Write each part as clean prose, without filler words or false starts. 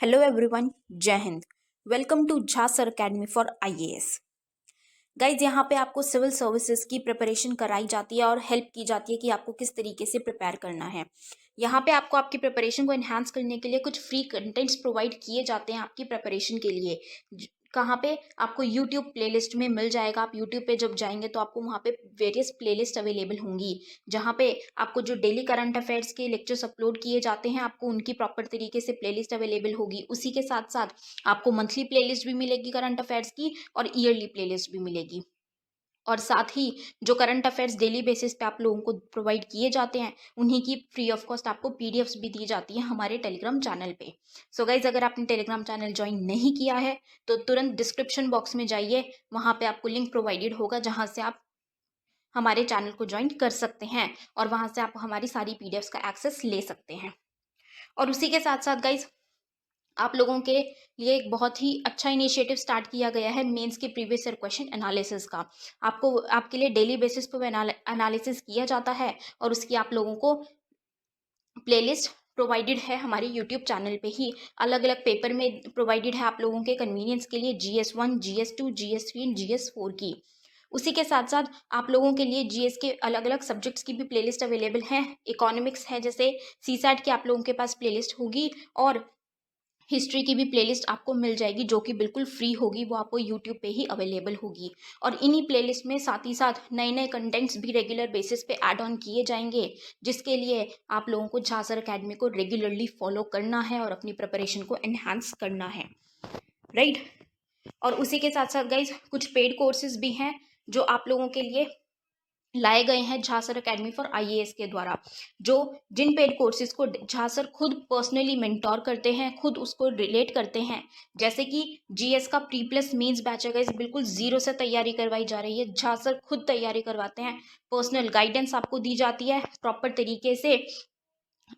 Hello everyone, Jai Hind. Welcome to Jha sir academy for IAS. Guys, यहाँ पे आपको सिविल सर्विसेज की प्रिपरेशन कराई जाती है और हेल्प की जाती है कि आपको किस तरीके से प्रिपेयर करना है। यहाँ पे आपको आपकी प्रिपरेशन को एनहांस करने के लिए कुछ फ्री कंटेंट्स प्रोवाइड किए जाते हैं आपकी प्रिपरेशन के लिए। कहाँ पे आपको यूट्यूब प्लेलिस्ट में मिल जाएगा। आप यूट्यूब पे जब जाएंगे तो आपको वहाँ पे वेरियस प्लेलिस्ट अवेलेबल होंगी, जहाँ पे आपको जो डेली करंट अफेयर्स के लेक्चर्स अपलोड किए जाते हैं आपको उनकी प्रॉपर तरीके से प्लेलिस्ट अवेलेबल होगी। उसी के साथ साथ आपको मंथली प्लेलिस्ट भी मिलेगी करंट अफेयर्स की और ईयरली प्लेलिस्ट भी मिलेगी। और साथ ही जो करंट अफेयर्स डेली बेसिस पे आप लोगों को प्रोवाइड किए जाते हैं उन्हीं की फ्री ऑफ कॉस्ट आपको पीडीएफ्स भी दी जाती है हमारे टेलीग्राम चैनल पे। सो गाइज, अगर आपने टेलीग्राम चैनल ज्वाइन नहीं किया है तो तुरंत डिस्क्रिप्शन बॉक्स में जाइए, वहाँ पे आपको लिंक प्रोवाइडेड होगा जहाँ से आप हमारे चैनल को ज्वाइन कर सकते हैं और वहाँ से आप हमारी सारी पीडीएफ्स का एक्सेस ले सकते हैं। और उसी के साथ साथ गाइज, आप लोगों के लिए एक बहुत ही अच्छा इनिशिएटिव स्टार्ट किया गया है मेंस के प्रीवियस ईयर क्वेश्चन एनालिसिस का। आपको आपके लिए डेली बेसिस पर एनालिसिस किया जाता है और उसकी आप लोगों को प्लेलिस्ट प्रोवाइडेड है हमारे यूट्यूब चैनल पे ही। अलग अलग पेपर में प्रोवाइडेड है आप लोगों के कन्वीनियंस के लिए, GS1, GS2, GS3 and GS4 की। उसी के साथ साथ आप लोगों के लिए जीएस के अलग अलग सब्जेक्ट्स की भी प्लेलिस्ट अवेलेबल है। इकोनॉमिक्स है, जैसे सीसैट की आप लोगों के पास प्लेलिस्ट होगी और हिस्ट्री की भी प्लेलिस्ट आपको मिल जाएगी जो कि बिल्कुल फ्री होगी, वो आपको यूट्यूब पे ही अवेलेबल होगी। और इन्हीं प्लेलिस्ट में साथ ही साथ नए नए कंटेंट्स भी रेगुलर बेसिस पे ऐड ऑन किए जाएंगे, जिसके लिए आप लोगों को झा सर अकेडमी को रेगुलरली फॉलो करना है और अपनी प्रिपरेशन को एनहांस करना है, राइट। और उसी के साथ साथ गाइज, कुछ पेड कोर्सेज भी हैं जो आप लोगों के लिए लाए गए हैं Jha sir academy for IAS के द्वारा, जो जिन पेड कोर्सेज को झा सर खुद पर्सनली मेंटोर करते हैं, खुद उसको रिलेट करते हैं। जैसे कि जीएस का प्री प्लस मेंस बैच है गाइस, बिल्कुल जीरो से तैयारी करवाई जा रही है। झा सर खुद तैयारी करवाते हैं, पर्सनल गाइडेंस आपको दी जाती है, प्रॉपर तरीके से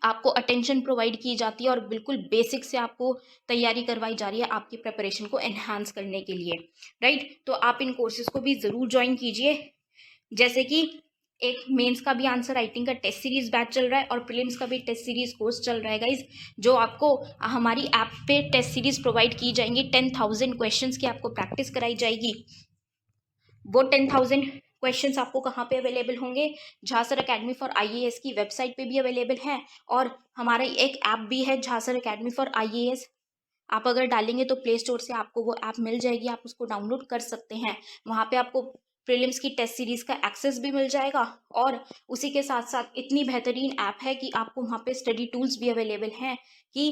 आपको अटेंशन प्रोवाइड की जाती है और बिल्कुल बेसिक से आपको तैयारी करवाई जा रही है आपकी प्रिपरेशन को एनहांस करने के लिए, राइट। तो आप इन कोर्सेज को भी ज़रूर ज्वाइन कीजिए। जैसे कि एक मेंस का भी आंसर राइटिंग का टेस्ट सीरीज बैच चल रहा है और प्रीलिम्स का भी टेस्ट सीरीज कोर्स चल रहा है गाइज, जो आपको हमारी ऐप पे टेस्ट सीरीज प्रोवाइड की जाएंगी। 10,000 क्वेश्चंस की आपको प्रैक्टिस कराई जाएगी। वो 10,000 क्वेश्चंस आपको कहाँ पे अवेलेबल होंगे? Jha sir academy for IAS की वेबसाइट पे भी अवेलेबल है और हमारा एक ऐप भी है Jha sir academy for IAS. आप अगर डालेंगे तो प्ले स्टोर से आपको वो ऐप मिल जाएगी, आप उसको डाउनलोड कर सकते हैं। वहाँ पे आपको प्रीलिम्स की टेस्ट सीरीज का एक्सेस भी मिल जाएगा और उसी के साथ साथ इतनी बेहतरीन ऐप है कि आपको वहाँ पे स्टडी टूल्स भी अवेलेबल हैं कि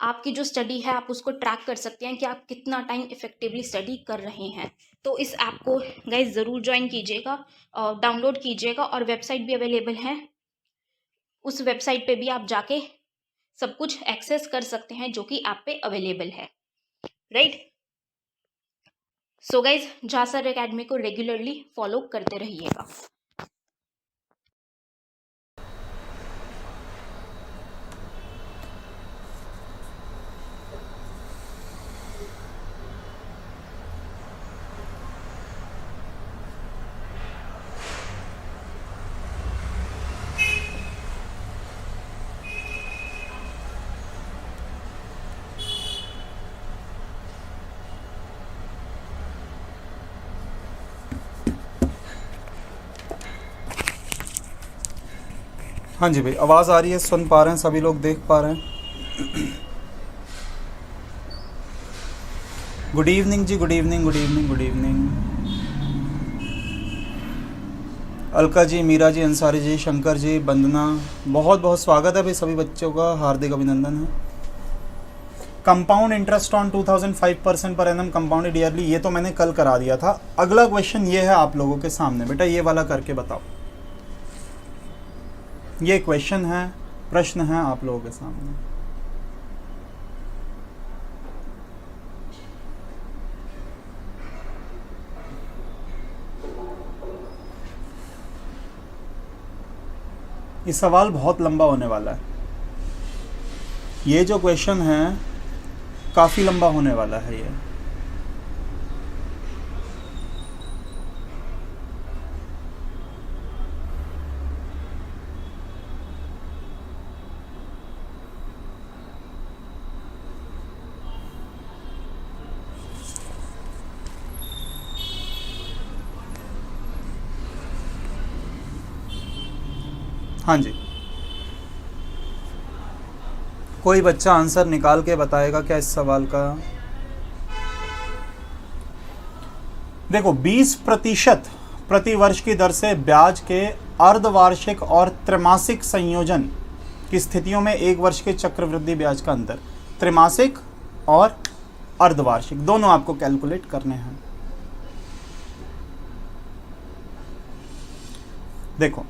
आपकी जो स्टडी है आप उसको ट्रैक कर सकते हैं कि आप कितना टाइम इफेक्टिवली स्टडी कर रहे हैं। तो इस ऐप को गाइज ज़रूर ज्वाइन कीजिएगा, डाउनलोड कीजिएगा और वेबसाइट भी अवेलेबल है। उस वेबसाइट पे भी आप जाके सब कुछ एक्सेस कर सकते हैं जो कि ऐप पे अवेलेबल है, right. So guys, Jha sir academy को रेगुलरली फॉलो करते रहिएगा। हाँ जी भाई, आवाज़ आ रही है, सुन पा रहे हैं सभी लोग, देख पा रहे हैं। Good evening ji, good evening, good evening, good evening. Alka ji, Meera ji, Ansari ji, Shankar ji, Vandana, बहुत बहुत स्वागत है भाई सभी बच्चों का, हार्दिक अभिनंदन है। Compound interest on 2005% per annum compounded yearly, ये तो मैंने कल करा दिया था। अगला क्वेश्चन ये है आप लोगों के सामने, बेटा ये वाला करके बताओ। ये क्वेश्चन है, प्रश्न है आप लोगों के सामने। ये सवाल बहुत लंबा होने वाला है। ये जो क्वेश्चन है काफ़ी लंबा होने वाला है ये। हाँ जी, कोई बच्चा आंसर निकाल के बताएगा क्या इस सवाल का? देखो 20% प्रति वर्ष की दर से ब्याज के अर्धवार्षिक और त्रैमासिक संयोजन की स्थितियों में एक वर्ष के चक्रवृद्धि ब्याज का अंतर, त्रैमासिक और अर्धवार्षिक दोनों आपको कैलकुलेट करने हैं। देखो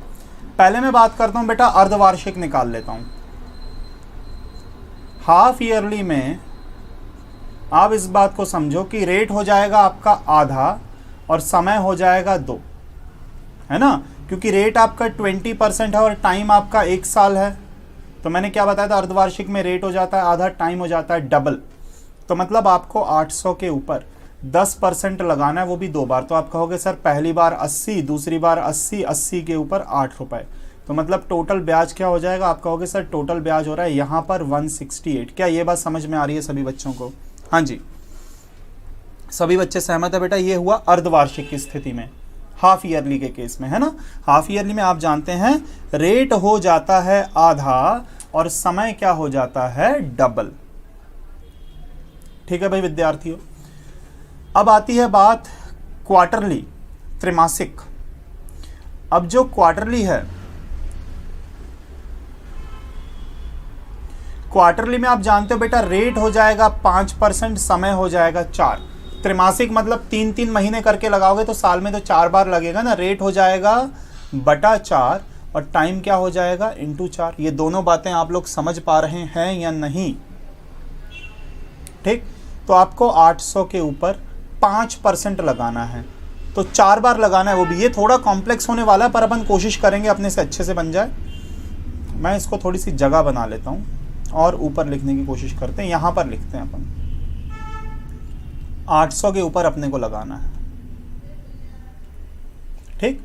पहले मैं बात करता हूं बेटा, अर्धवार्षिक निकाल लेता हूं। हाफ ईयरली में आप इस बात को समझो कि रेट हो जाएगा आपका आधा और समय हो जाएगा 2, है ना, क्योंकि रेट आपका 20% है और टाइम आपका 1 साल है। तो मैंने क्या बताया था, अर्धवार्षिक में रेट हो जाता है आधा, टाइम हो जाता है डबल। तो मतलब आपको 800 के ऊपर 10% लगाना है, वो भी 2 बार। तो आप कहोगे सर पहली बार 80, दूसरी बार 80, 80 के ऊपर 8 रुपए, तो मतलब टोटल ब्याज क्या हो जाएगा? आप कहोगे सर टोटल ब्याज हो रहा है यहाँ पर 168। क्या ये बात समझ में आ रही है सभी बच्चों को? हाँ जी, सभी बच्चे सहमत है बेटा? ये हुआ अर्धवार्षिक की स्थिति में, हाफ ईयरली के केस में, है ना। हाफ ईयरली में आप जानते हैं रेट हो जाता है आधा और समय क्या हो जाता है? डबल। ठीक है भाई विद्यार्थियों, अब आती है बात क्वार्टरली, त्रैमासिक। अब जो क्वार्टरली है, क्वार्टरली में आप जानते हो बेटा रेट हो जाएगा 5%, समय हो जाएगा 4। त्रैमासिक मतलब 3-3 महीने करके लगाओगे तो साल में तो 4 बार लगेगा ना। रेट हो जाएगा बटा 4 और टाइम क्या हो जाएगा? इंटू 4। ये दोनों बातें आप लोग समझ पा रहे हैं या नहीं? ठीक, तो आपको 800 के ऊपर 5% लगाना है, तो 4 बार लगाना है। वो भी ये थोड़ा कॉम्प्लेक्स होने वाला है, पर अपन कोशिश करेंगे अपने से अच्छे से बन जाए। मैं इसको थोड़ी सी जगह बना लेता हूँ और ऊपर लिखने की कोशिश करते हैं। यहाँ पर लिखते हैं अपन, 800 के ऊपर अपने को लगाना है। ठीक,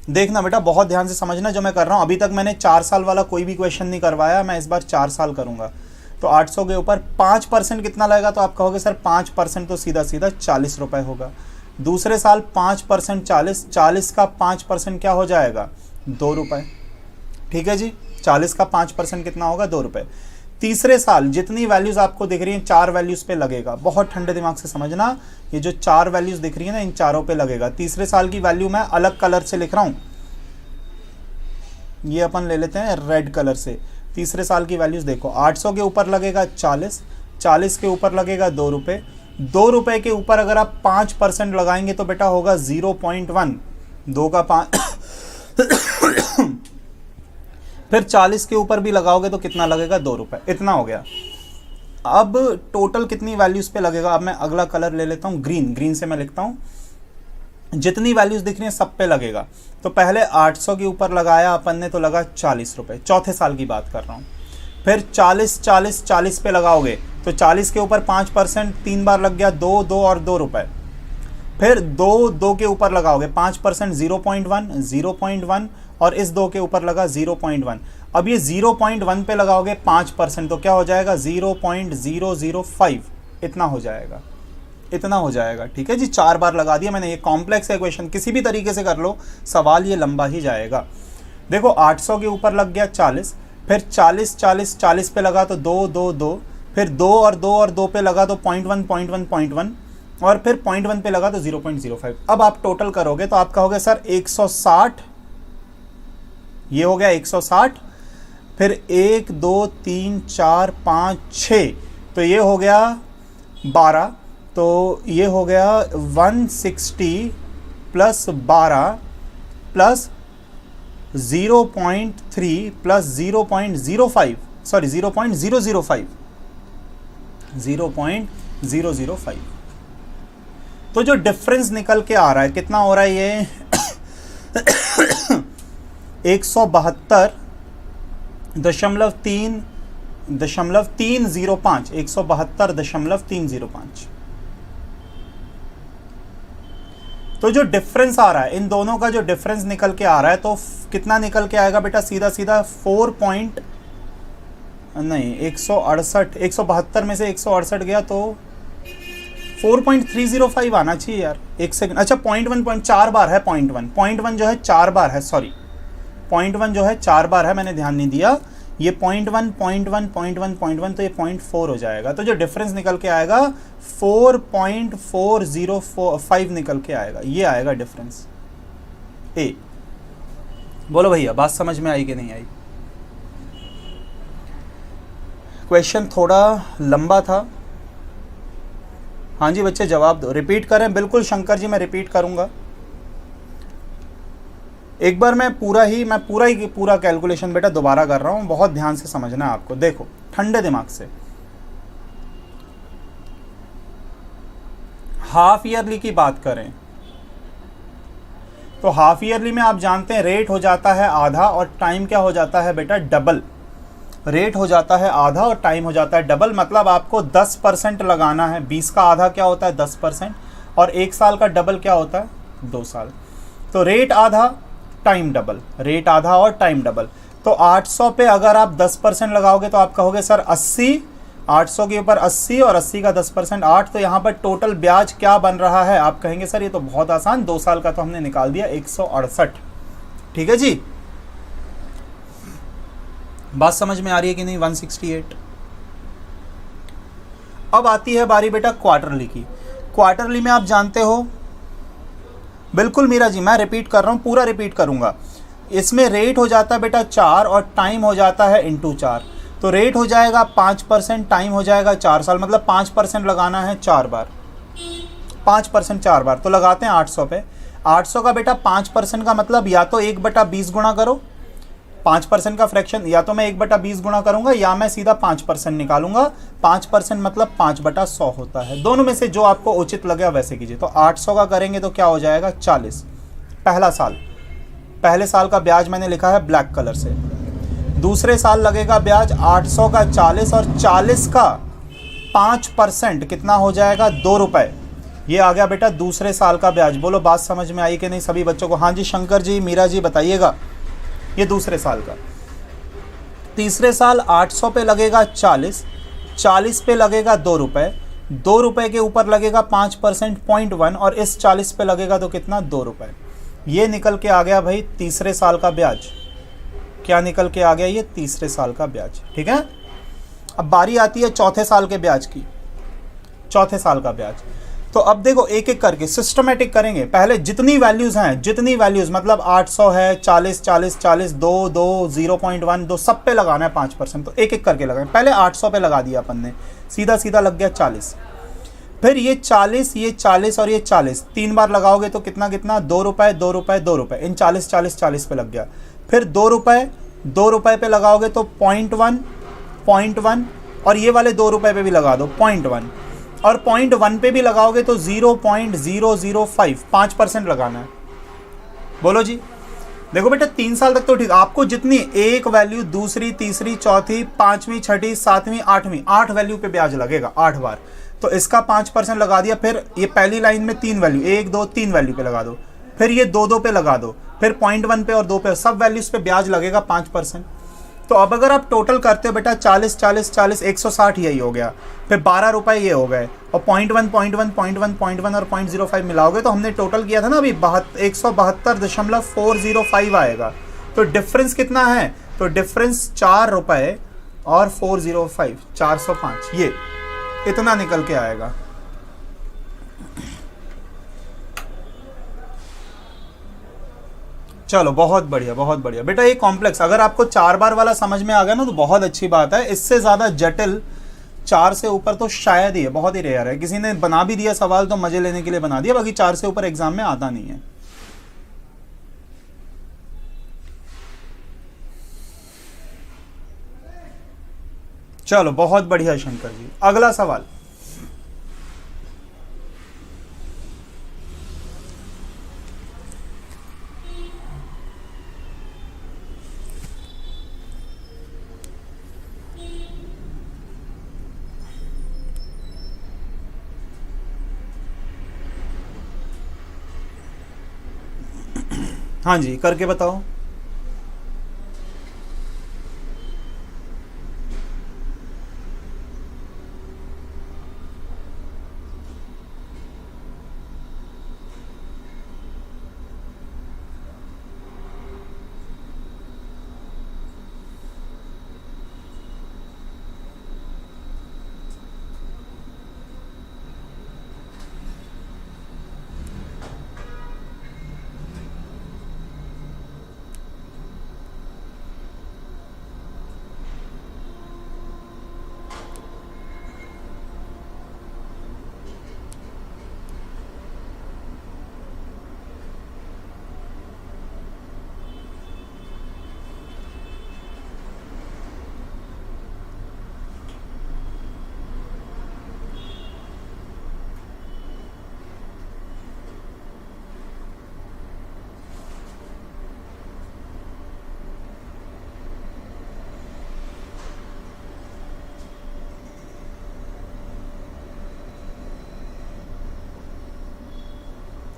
देखना बेटा बहुत ध्यान से समझना जो मैं कर रहा हूं। अभी तक मैंने 4 साल वाला कोई भी क्वेश्चन नहीं करवाया, मैं इस बार 4 साल करूंगा। तो 800 के ऊपर 5% कितना लगेगा? तो आप कहोगे सर 5% तो सीधा सीधा 40 रुपए होगा। दूसरे साल 5% 40, 40 का 5% क्या हो जाएगा? 2 रुपए। ठीक है जी, 40 का 5% कितना होगा? 2 रुपए। तीसरे साल जितनी वैल्यूज आपको दिख रही हैं 4 वैल्यूज पे लगेगा। बहुत ठंडे दिमाग से समझना, ये जो 4 वैल्यूज दिख रही है ना, इन चारों पे लगेगा। तीसरे साल की वैल्यू मैं अलग कलर से लिख रहा हूं, ये अपन ले लेते हैं रेड कलर से। तीसरे साल की वैल्यूज देखो, 800 के ऊपर लगेगा 40, 40 के ऊपर लगेगा 2 रुपए। 2 रुपए के ऊपर अगर आप 5% लगाएंगे तो बेटा होगा 0.1, 2 का 5 फिर 40 के ऊपर भी लगाओगे तो कितना लगेगा? 2 रुपए। इतना हो गया। अब टोटल कितनी वैल्यूज पे लगेगा? अब मैं अगला कलर ले लेता हूं, ग्रीन। ग्रीन से मैं लिखता हूं जितनी वैल्यूज दिख रही हैं सब पे लगेगा। तो पहले 800 के ऊपर लगाया अपन ने तो लगा 40 रुपए, चौथे साल की बात कर रहा हूं। फिर 40 40 40 पे लगाओगे तो 40 के ऊपर 5%, 3 बार लग गया 2 2 और 2 रुपए। फिर 2 2 के ऊपर लगाओगे 5%, 0.1 0.1 और इस 2 के ऊपर लगा 0.1। अब ये 0.1 पे लगाओगे 5% तो क्या हो जाएगा? 0.005। इतना हो जाएगा, इतना हो जाएगा। ठीक है जी, 4 बार लगा दिया मैंने। ये कॉम्प्लेक्स इक्वेशन किसी भी तरीके से कर लो, सवाल ये लंबा ही जाएगा। देखो 800 के ऊपर लग गया 40, फिर 40 40 40 पे लगा तो 2 2 2, फिर 2 और 2 और 2 पे लगा तो 0.1 0.1 0.1 और फिर 0.1 पे लगा तो 0.05। अब आप टोटल करोगे तो आप कहोगे सर 160, ये हो गया 160, फिर 1 2 3 4 5 6, तो ये हो गया 12, तो ये हो गया 160 प्लस 12 प्लस 0.3 प्लस 0.05, सॉरी 0.005, 0.005। तो जो डिफरेंस निकल के आ रहा है कितना हो रहा है? ये 172.305, 172.305। तो जो डिफरेंस आ रहा है इन दोनों का, जो डिफरेंस निकल के आ रहा है तो कितना निकल के आएगा बेटा? सीधा सीधा 168, 172 में से 168 गया तो 4.305 आना चाहिए यार। एक सेकंड, अच्छा 0.1 4 बार है, 0.1 जो है 4 बार है, सॉरी 0.1 जो है 4 बार है, मैंने ध्यान नहीं दिया, ये 0.1 0.1 0.1 0.1 तो ये 0.4 हो जाएगा, तो जो डिफरेंस निकल के आएगा 4.405 निकल के आएगा, ये आएगा डिफरेंस ए। बोलो भैया बात समझ में आई कि नहीं आई? क्वेश्चन थोड़ा लंबा था। हाँ जी बच्चे जवाब दो, रिपीट करें। बिल्कुल शंकर जी मैं रिपीट करूंगा एक बार, मैं पूरा कैलकुलेशन बेटा दोबारा कर रहा हूं, बहुत ध्यान से समझना है आपको। देखो ठंडे दिमाग से, हाफ ईयरली की बात करें तो हाफ ईयरली में आप जानते हैं रेट हो जाता है आधा और टाइम क्या हो जाता है बेटा, डबल। रेट हो जाता है आधा और टाइम हो जाता है डबल, मतलब आपको 10% लगाना है। 20 का आधा क्या होता है 10%, और 1 साल का डबल क्या होता है 2 साल। तो रेट आधा टाइम डबल, रेट आधा और टाइम डबल। तो 800 पे अगर आप 10% लगाओगे तो आप कहोगे सर 80, 800 के ऊपर 80 और 80 का 10% 8, तो यहाँ पर टोटल ब्याज क्या बन रहा है? आप कहेंगे सर ये तो बहुत आसान, 2 साल का तो हमने निकाल दिया 168। ठीक है जी, बात समझ में आ रही है कि नहीं? 168। अब आती है बारी बेटा क्वार्टरली की। क्वार्टरली में आप जानते हो, बिल्कुल मीरा जी मैं रिपीट कर रहा हूं, पूरा रिपीट करूंगा। इसमें रेट हो जाता है बेटा 4 और टाइम हो जाता है इंटू 4। तो रेट हो जाएगा 5%, टाइम हो जाएगा 4 साल, मतलब 5% लगाना है 4 बार, 5% 4 बार। तो लगाते हैं 800 पे। 800 का बेटा 5% का मतलब या तो 1/20 गुणा करो, 5% का फ्रैक्शन या तो मैं 1/20 गुणा करूंगा या मैं सीधा 5% निकालूंगा। 5% मतलब 5/100 होता है, दोनों में से जो आपको उचित लगे वैसे कीजिए। तो 800 का करेंगे तो क्या हो जाएगा 40, पहला साल। पहले साल का ब्याज मैंने लिखा है ब्लैक कलर से। दूसरे साल लगेगा ब्याज 800 का 40 और 40 का 5% कितना हो जाएगा 2 रुपए। ये आ गया बेटा दूसरे साल का ब्याज। बोलो बात समझ में आई कि नहीं सभी बच्चों को? हाँ जी शंकर जी, मीरा जी बताइएगा। ये दूसरे साल का। तीसरे साल 800 पे लगेगा 40, 40 पे लगेगा 2 रुपए, 2 रुपए के ऊपर लगेगा 5% 0.1 और इस 40 पे लगेगा तो कितना 2 रुपए। ये निकल के आ गया भाई तीसरे साल का ब्याज। क्या निकल के आ गया? ये तीसरे साल का ब्याज। ठीक है, अब बारी आती है चौथे साल के ब्याज की। चौथे साल का ब्याज तो अब देखो एक एक करके सिस्टमेटिक करेंगे। पहले जितनी वैल्यूज हैं, जितनी वैल्यूज मतलब 800 है, 40 40 40 2 2 0.1 2 सब पे लगाना है 5%। तो एक एक करके लगाएं। पहले 800 पे लगा दिया अपन ने, सीधा सीधा लग गया 40। फिर ये 40, ये 40 और ये 40 3 बार लगाओगे तो कितना कितना 2 रुपए 2 रुपए 2 रुपए, इन 40 40 40 पे लग गया। फिर 2 रुपए पे लगाओगे तो 0.1 और ये वाले 2 रुपए पे भी लगा दो 0.1 और 0.1 पे भी लगाओगे तो 0.005, 5% लगाना है। बोलो जी। देखो बेटा 3 साल तक तो ठीक, आपको जितनी एक वैल्यू दूसरी तीसरी चौथी पांचवी छठी सातवीं आठवीं 8 वैल्यू पे ब्याज लगेगा 8 बार। तो इसका 5% लगा दिया। फिर ये पहली लाइन में 3 वैल्यू 1 2 3 वैल्यू पे लगा दो। फिर ये 2 पे लगा दो। फिर 0.1 पे और 2 पे, सब वैल्यूज पे ब्याज लगेगा 5%। तो अब अगर आप टोटल करते हो बेटा 40 40 40 160 यही हो गया। फिर 12 रुपए ये हो गए और 0.1 और 0.05 मिलाओगे तो हमने टोटल किया था ना अभी 172.405 आएगा। तो डिफरेंस कितना है? तो डिफरेंस 4 रुपए और 405 405 ये इतना निकल के आएगा। चलो बहुत बढ़िया बहुत बढ़िया बेटा। ये कॉम्प्लेक्स अगर आपको 4 बार वाला समझ में आ गया ना तो बहुत अच्छी बात है। इससे ज्यादा जटिल 4 से ऊपर तो शायद ही है, बहुत ही रेयर है। किसी ने बना भी दिया सवाल तो मजे लेने के लिए बना दिया, बाकी 4 से ऊपर एग्जाम में आता नहीं है। चलो बहुत बढ़िया शंकर जी। अगला सवाल, हाँ जी करके बताओ।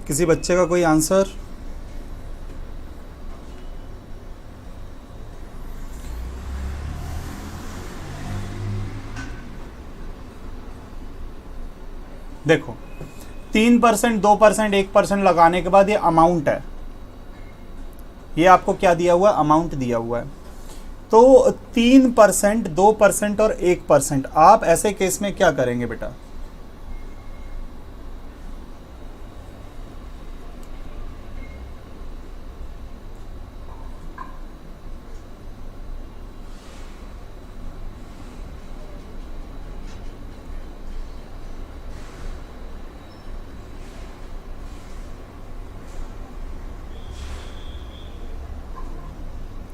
किसी बच्चे का कोई आंसर? देखो 3%, 2%, 1% लगाने के बाद ये अमाउंट है, ये आपको क्या दिया हुआ है? अमाउंट दिया हुआ है। तो 3%, 2% और 1%, आप ऐसे केस में क्या करेंगे बेटा?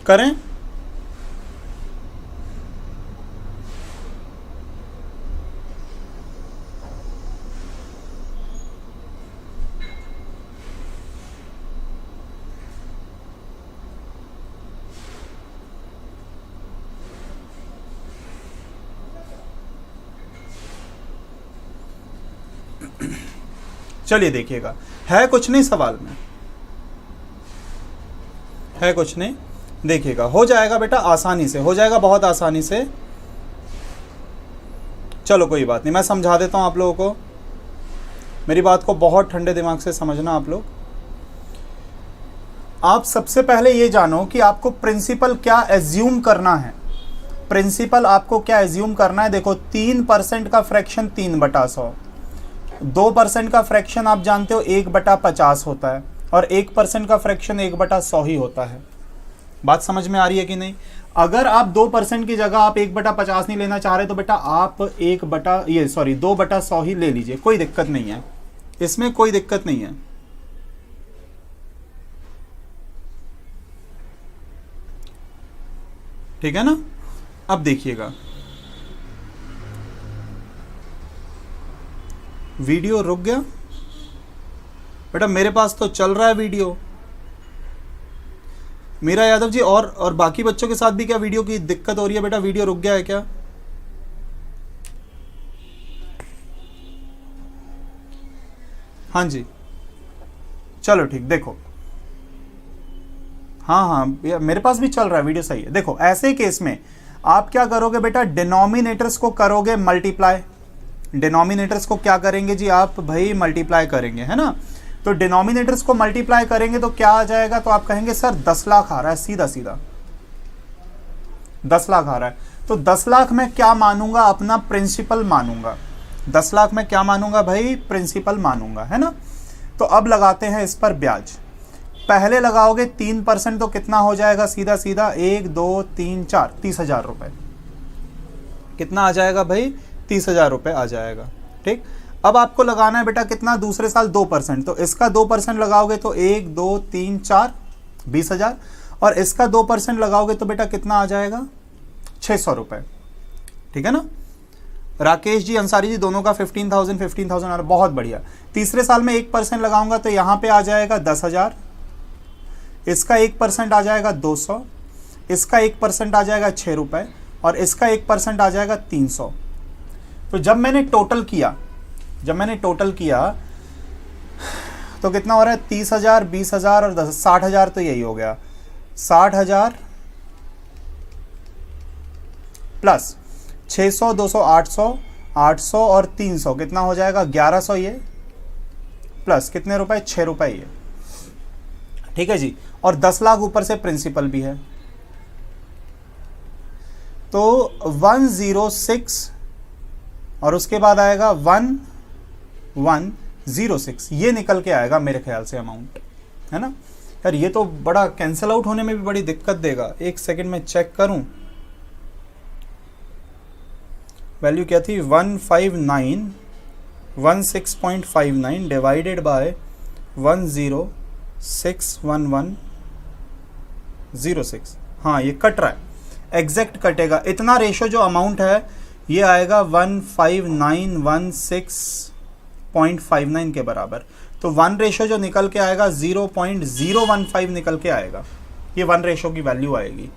करें? चलिए देखिएगा, है कुछ नहीं सवाल में, है कुछ नहीं। देखिएगा हो जाएगा बेटा, आसानी से हो जाएगा, बहुत आसानी से। चलो कोई बात नहीं, मैं समझा देता हूं आप लोगों को। मेरी बात को बहुत ठंडे दिमाग से समझना आप लोग। आप सबसे पहले ये जानो कि आपको प्रिंसिपल क्या एज्यूम करना है। प्रिंसिपल आपको क्या एज्यूम करना है? देखो 3% का फ्रैक्शन 3/100, 2% का फ्रैक्शन आप जानते हो 1/50 होता है, और 1% का फ्रैक्शन 1/100 ही होता है। बात समझ में आ रही है कि नहीं? अगर आप 2% की जगह आप 1/50 नहीं लेना चाह रहे तो बेटा आप 2/100 ही ले लीजिए, कोई दिक्कत नहीं है, इसमें कोई दिक्कत नहीं है। ठीक है ना? अब देखिएगा, वीडियो रुक गया बेटा, मेरे पास तो चल रहा है वीडियो। मीरा यादव जी और बाकी बच्चों के साथ भी क्या वीडियो की दिक्कत हो रही है बेटा? वीडियो रुक गया है क्या? हाँ जी, चलो ठीक। देखो हाँ, मेरे पास भी चल रहा है वीडियो, सही है। देखो ऐसे केस में आप क्या करोगे बेटा? डिनोमिनेटर्स को करोगे मल्टीप्लाई। डिनोमिनेटर्स को क्या करेंगे जी आप? भाई मल्टीप्लाई करेंगे, है ना? तो डिनोमिनेटर्स को मल्टीप्लाई करेंगे तो क्या आ जाएगा? तो आप कहेंगे सर 10 लाख आ रहा है, सीधा सीधा 10 लाख आ रहा है। तो 10 लाख में क्या मानूंगा? अपना प्रिंसिपल मानूंगा। 10 लाख में क्या मानूंगा भाई? प्रिंसिपल मानूंगा, है ना? तो अब लगाते हैं इस पर ब्याज। पहले लगाओगे 3% तो कितना हो जाएगा? सीधा सीधा 1 2 3 4, 30,000 रुपए। कितना आ जाएगा भाई? 30,000 रुपए आ जाएगा। ठीक, अब आपको लगाना है बेटा कितना? दूसरे साल 2%, तो इसका 2% लगाओगे तो 1 2 3 4, 20,000, और इसका 2% लगाओगे तो बेटा कितना आ जाएगा? 600 रुपए। ठीक है ना? राकेश जी, अंसारी जी, दोनों का 15,000 आ रहा, बहुत बढ़िया। तीसरे साल में 1% लगाऊंगा तो यहां पे आ जाएगा 10,000, इसका 1% आ जाएगा 200, इसका 1% आ जाएगा 6 रुपए, और इसका 1% आ जाएगा 300। तो जब मैंने टोटल किया तो कितना हो रहा है? 30,000, 20,000 और 60,000, तो यही हो गया 60,000 प्लस 600, 200, 800 और 300, कितना हो जाएगा? 1100 ये, प्लस कितने रुपए? 6 रुपए ये। ठीक है जी, और 10 लाख ऊपर से प्रिंसिपल भी है, तो 106, और उसके बाद आएगा 1106, ये निकल के आएगा मेरे ख्याल से अमाउंट, है ना? यार ये तो बड़ा कैंसिल आउट होने में भी बड़ी दिक्कत देगा। एक सेकंड में चेक करूं, वैल्यू क्या थी? 15916.59 डिवाइडेड बाय 1061106। हाँ ये कट रहा है, एग्जैक्ट कटेगा। इतना रेशो जो अमाउंट है ये आएगा 15916.59 के बराबर। तो 1 रेशो जो निकल के आएगा 0.015 निकल के आएगा, ये 1 रेशो की वैल्यू आएगी,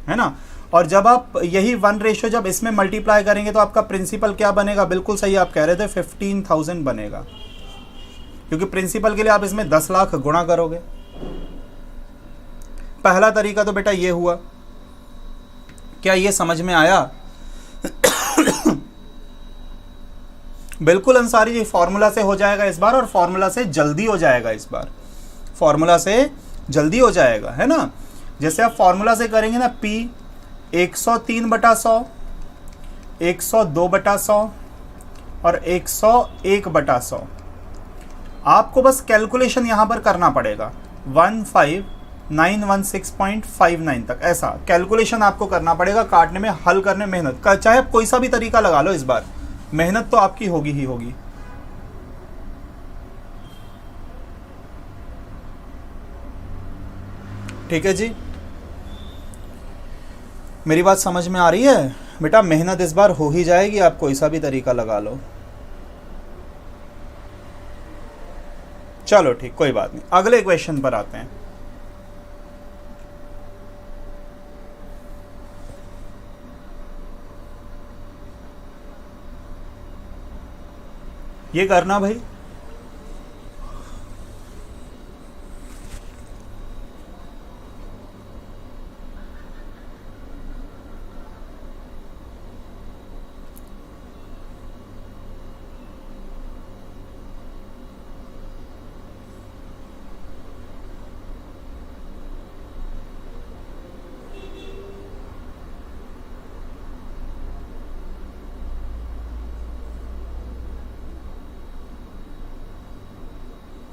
है ना? और जब आप यही 1 रेशो जब इसमें मल्टीप्लाई करेंगे तो आपका प्रिंसिपल क्या बनेगा? बिल्कुल सही आप कह रहे थे, 15,000 बनेगा। क्योंकि प्रिंसिपल के लिए आप इसमें 10 लाख गुणा करोगे। पहला तरीका तो बेटा ये हुआ। क्या ये समझ में आया? बिल्कुल अंसारी जी, फॉर्मूला से हो जाएगा इस बार, और फॉर्मूला से जल्दी हो जाएगा इस बार, फॉर्मूला से जल्दी हो जाएगा, है ना। जैसे आप फॉर्मूला से करेंगे ना, P 103/100, 102/100 और 101/100। आपको बस कैलकुलेशन यहां पर करना पड़ेगा 15916.59 तक, ऐसा कैलकुलेशन आपको करना पड़ेगा। काटने में, हल करने में मेहनत का, चाहे आप कोई सा भी तरीका लगा लो, इस बार मेहनत तो आपकी होगी ही होगी। ठीक है जी, मेरी बात समझ में आ रही है बेटा? मेहनत इस बार हो ही जाएगी, आप कोई सा भी तरीका लगा लो। चलो ठीक, कोई बात नहीं, अगले क्वेश्चन पर आते हैं। ये करना भाई।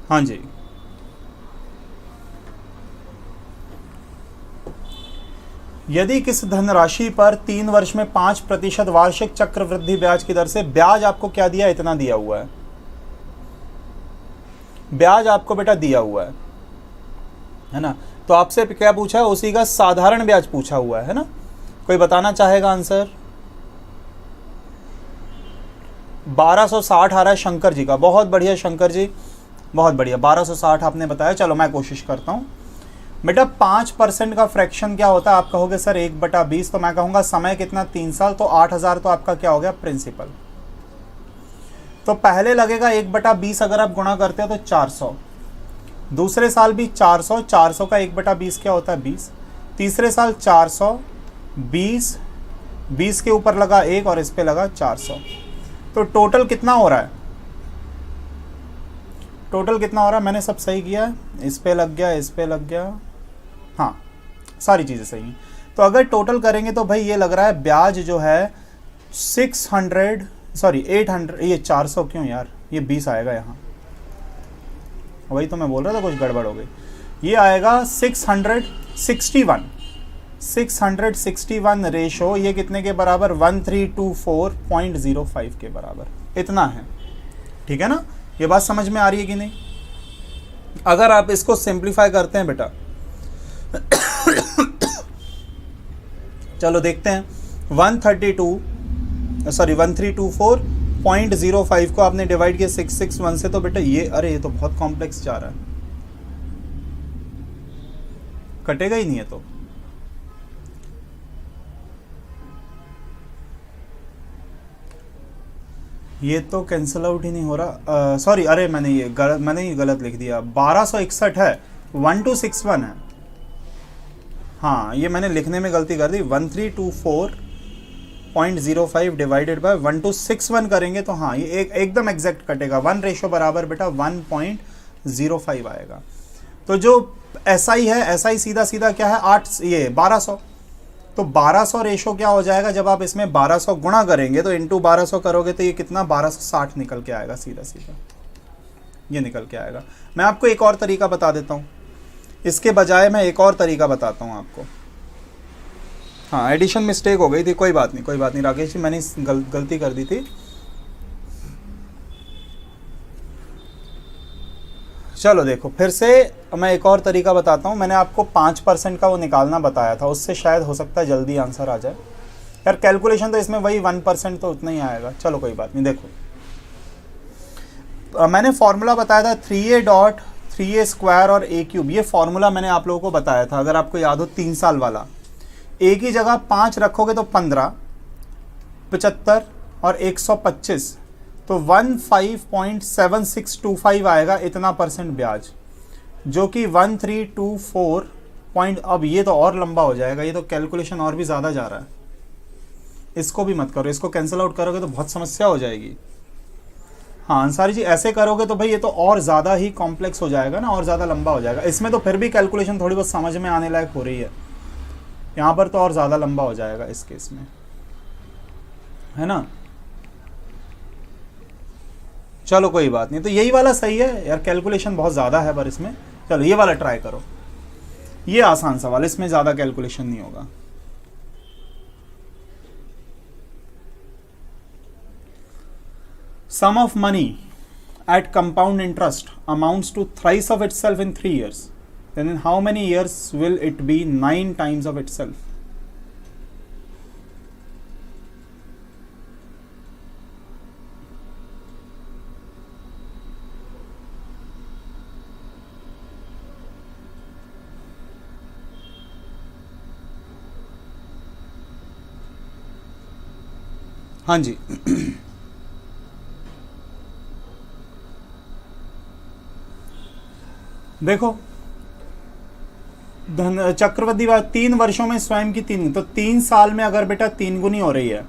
हाँ जी, यदि किस धनराशि पर 3 वर्ष में 5% वार्षिक चक्रवृद्धि ब्याज की दर से, ब्याज आपको क्या दिया? इतना दिया हुआ है, ब्याज आपको बेटा दिया हुआ है ना। तो आपसे क्या पूछा है? उसी का साधारण ब्याज पूछा हुआ है ना। कोई बताना चाहेगा आंसर? 1260 आ रहा है शंकर जी का। बहुत बढ़िया शंकर जी, बहुत बढ़िया, 1260 आपने बताया। चलो मैं कोशिश करता हूँ बेटा। 5% का फ्रैक्शन क्या होता है? आप कहोगे सर 1/20, तो मैं कहूँगा समय कितना? 3 साल, तो 8000 तो आपका क्या हो गया? प्रिंसिपल। तो पहले लगेगा 1/20, अगर आप गुणा करते हो तो 400, दूसरे साल भी 400, 400 का 1/20 क्या होता है? 20, तीसरे साल 400, 20, 20 के ऊपर लगा 1 और इस पे लगा 400, तो टोटल कितना हो रहा है? टोटल कितना हो रहा है? मैंने सब सही किया है, इस पे लग गया, इस पे लग गया, हाँ सारी चीज़ें सही हैं। तो अगर टोटल करेंगे तो भाई ये लग रहा है ब्याज जो है 800, ये 400 क्यों यार, ये 20 आएगा यहाँ, वही तो मैं बोल रहा था, कुछ गड़बड़ हो गई। ये आएगा 661 रेशो, ये कितने के बराबर? 1324.05 के बराबर, इतना है। ठीक है ना, ये बात समझ में आ रही है कि नहीं? अगर आप इसको सिंप्लीफाई करते हैं बेटा, चलो देखते हैं। 1324.05 को आपने डिवाइड किया 661 से, तो बेटा ये, अरे ये तो बहुत कॉम्प्लेक्स जा रहा है, कटेगा ही नहीं है। तो ये तो कैंसिल आउट ही नहीं हो रहा। सॉरी, अरे मैंने ये गलत लिख दिया। 1261 है, 1261 है। हाँ, ये मैंने लिखने में गलती कर दी। 1324.05 डिवाइडेड बाय 1261 करेंगे तो हाँ, ये एकदम एग्जैक्ट कटेगा। 1 रेशो बराबर बेटा 1.05 आएगा। तो जो SI है, SI सीधा सीधा क्या है? 1200। तो 1200 रेशो क्या हो जाएगा? जब आप इसमें 1200 गुणा करेंगे तो इंटू 1200 करोगे तो ये कितना? 1260 निकल के आएगा, सीधा सीधा ये निकल के आएगा। मैं आपको एक और तरीका बता देता हूँ, इसके बजाय मैं एक और तरीका बताता हूँ आपको। हाँ, एडिशन मिस्टेक हो गई थी, कोई बात नहीं राकेश जी, मैंने गलती कर दी थी। चलो देखो, फिर से मैं एक और तरीका बताता हूँ। मैंने आपको 5% का वो निकालना बताया था, उससे शायद हो सकता है जल्दी आंसर आ जाए। यार कैलकुलेशन तो इसमें वही 1% तो उतना ही आएगा। चलो कोई बात नहीं। देखो, मैंने फॉर्मूला बताया था 3a.3a² और a³ ये फॉर्मूला मैंने आप लोगों को बताया था, अगर आपको याद हो, 3 साल वाला। a की जगह 5 रखोगे तो 15, 75 और 125, तो 15.7625 आएगा इतना परसेंट ब्याज, जो कि 1324 पॉइंट। अब ये तो और लंबा हो जाएगा, ये तो कैलकुलेशन और भी ज़्यादा जा रहा है, इसको भी मत करो, इसको कैंसिल आउट करोगे तो बहुत समस्या हो जाएगी। हाँ अंसारी जी, ऐसे करोगे तो भाई ये तो और ज़्यादा ही कॉम्प्लेक्स हो जाएगा ना, और ज़्यादा लंबा हो जाएगा। इसमें तो फिर भी कैलकुलेशन थोड़ी बहुत समझ में आने लायक हो रही है, यहाँ पर तो और ज़्यादा लंबा हो जाएगा इस केस में, है ना। चलो कोई बात नहीं, तो यही वाला सही है यार, कैलकुलेशन बहुत ज़्यादा है पर इसमें। चलो ये वाला ट्राई करो, ये आसान सवाल, इसमें ज़्यादा कैलकुलेशन नहीं होगा। Sum of money at compound interest amounts to thrice of itself in 3 years. Then in how many years will it be 9 times of itself? हाँ जी देखो धन चक्रवृद्धि 3 वर्षों में स्वयं की 3, तो 3 साल में अगर बेटा 3 गुनी हो रही है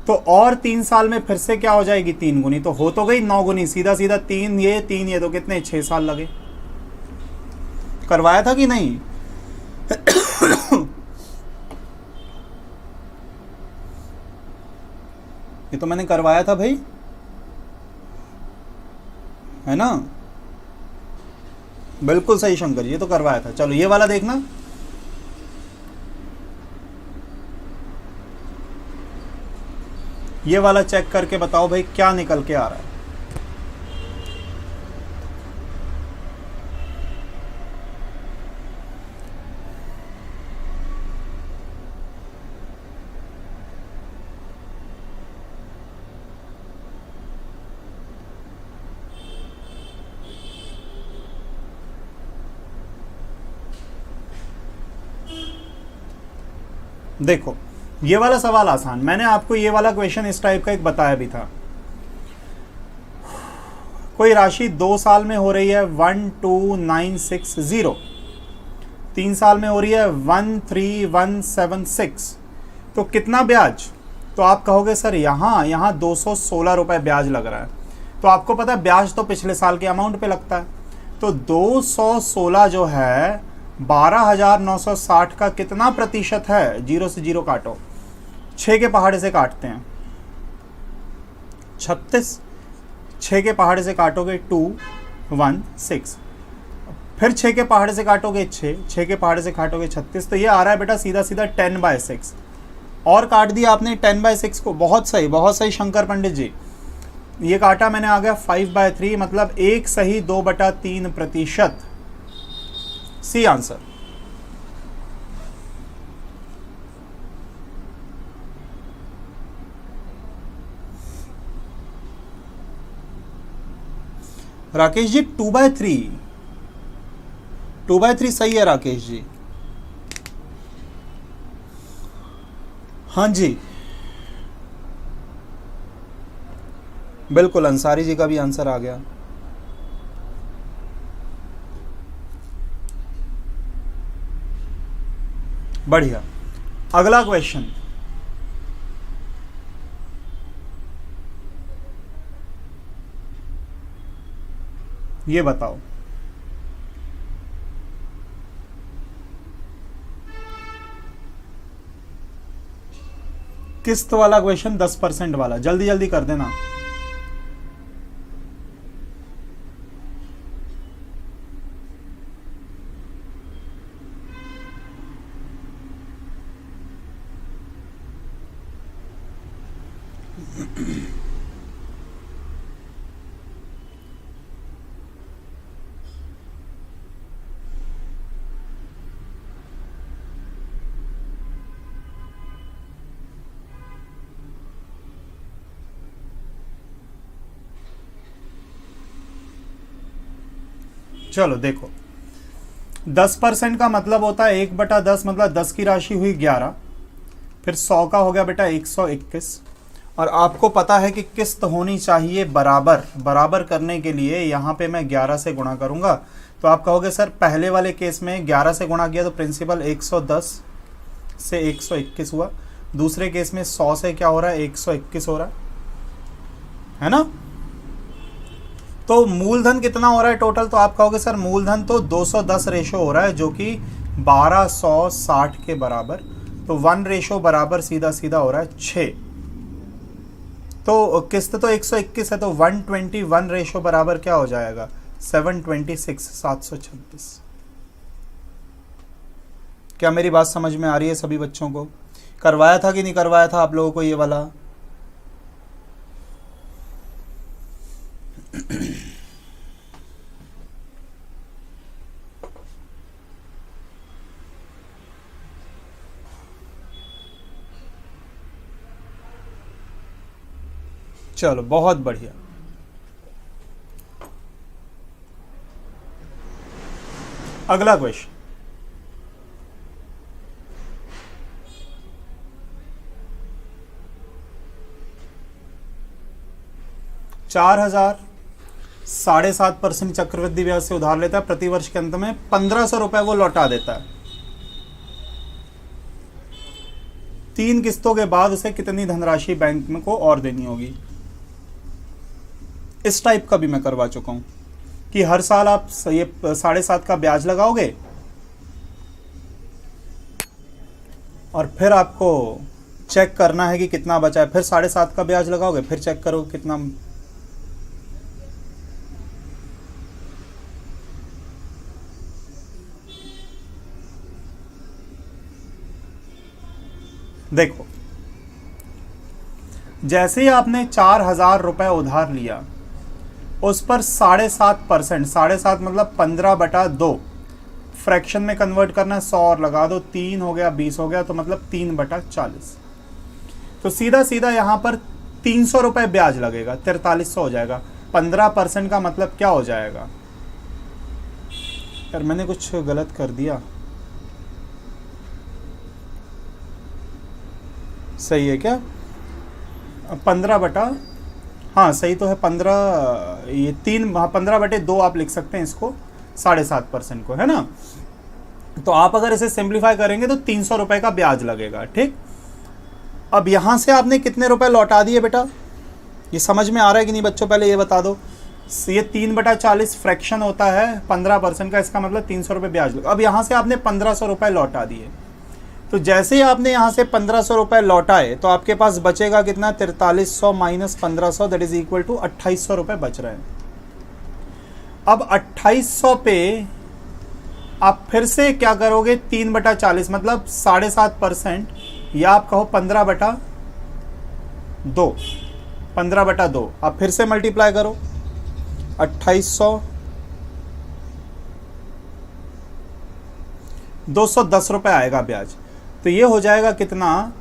तो और 3 साल में फिर से क्या हो जाएगी 3 गुनी, तो हो तो गई 9 गुनी, सीधा सीधा 3 ये तो कितने 6 साल लगे। करवाया था कि नहीं? ये तो मैंने करवाया था भाई, है ना। बिल्कुल सही शंकर जी, ये तो करवाया था। चलो ये वाला देखना, ये वाला चेक करके बताओ भाई क्या निकल के आ रहा है। देखो ये वाला सवाल आसान, मैंने आपको ये वाला क्वेश्चन इस टाइप का एक बताया भी था। कोई राशि 2 साल में हो रही है 12960, 3 साल में हो रही है 13176, तो कितना ब्याज? तो आप कहोगे सर यहाँ 216 रुपए ब्याज लग रहा है, तो आपको पता है ब्याज तो पिछले साल के अमाउंट पे लगता है, तो 216 जो है 12,960 का कितना प्रतिशत है? 0 से 0 काटो, 6 के पहाड़े से काटते हैं 36, 6 के पहाड़े से काटोगे 216, फिर 6 के पहाड़े से काटोगे 6 के पहाड़े से काटोगे 36, तो ये आ रहा है बेटा सीधा सीधा 10/6, और काट दिया आपने 10/6 को। बहुत सही शंकर पंडित जी, ये काटा मैंने, आ गया 5/3, मतलब 1 सही 2/3%। C answer. राकेश जी 2/3 सही है राकेश जी। हाँ जी बिल्कुल, अंसारी जी का भी आंसर आ गया। बढ़िया, अगला क्वेश्चन, ये बताओ किस्त वाला क्वेश्चन 10% वाला, जल्दी जल्दी कर देना। चलो देखो, 10% का मतलब होता है 1/10, मतलब 10 की राशि हुई 11, फिर 100 का हो गया बेटा 121, और आपको पता है कि किस्त होनी चाहिए बराबर। बराबर करने के लिए यहाँ पे मैं 11 से गुणा करूँगा। तो आप कहोगे सर पहले वाले केस में 11 से गुणा किया तो प्रिंसिपल 110 से 121 हुआ, दूसरे केस में 100 से क्या हो रहा है, 121 हो रहा है ना। तो मूलधन कितना हो रहा है टोटल, तो आप कहोगे सर मूलधन तो 210 रेशो हो रहा है, जो कि 1260 के बराबर। तो 1 रेशो बराबर सीधा सीधा हो रहा है 6। तो किस्त तो 121 है, तो 121 रेशो बराबर क्या हो जाएगा, 726, 726। क्या मेरी बात समझ में आ रही है सभी बच्चों को? करवाया था कि नहीं करवाया था आप लोगों को ये वाला? चलो बहुत बढ़िया। अगला क्वेश्चन, चार हजार 7.5% चक्रवृद्धि ब्याज से उधार लेता है, प्रतिवर्ष के अंत में 1500 रुपए वो लौटा देता है। 3 किस्तों के बाद उसे कितनी धनराशि बैंक में को और देनी होगी? इस टाइप का भी मैं करवा चुका हूं कि हर साल आप ये 7.5 का ब्याज लगाओगे और फिर आपको चेक करना है कि कितना बचा है, फिर 7.5 का ब्याज लगाओगे, फिर चेक करो कितना। देखो, जैसे ही आपने 4000 रुपए उधार लिया, उस पर 7.5%, 7.5 मतलब 15/2 फ्रैक्शन में कन्वर्ट करना है, 100 और लगा दो, 3 हो गया, 20 हो गया, तो मतलब 3/40। तो सीधा सीधा यहां पर 300 रुपए ब्याज लगेगा, 4300 हो जाएगा। 15% का मतलब क्या हो जाएगा? यार मैंने कुछ गलत कर दिया, सही है क्या? 15 हाँ सही तो है, 15, ये 3, 15/2 आप लिख सकते हैं इसको, 7.5% को, है ना। तो आप अगर इसे सिंप्लीफाई करेंगे तो 300 रुपए का ब्याज लगेगा, ठीक। अब यहां से आपने कितने रुपए लौटा दिए बेटा, ये समझ में आ रहा है कि नहीं बच्चों? पहले ये बता दो। ये 3/40 फ्रैक्शन होता है 15% का, इसका मतलब 300 रुपए ब्याज लगा। अब यहां से आपने 1500 रुपए लौटा दिए, तो जैसे ही आपने यहां से 1500 रुपए लौटाए तो आपके पास बचेगा कितना, 4300 minus 1500, that is equal to 2800 रुपए बच रहे हैं। अब 2800 पे आप फिर से क्या करोगे, 3/40 मतलब 7.5%, या आप कहो 15/2, 15/2 आप फिर से मल्टीप्लाई करो, 2800, 210 रुपए आएगा ब्याज। तो ये हो जाएगा कितना,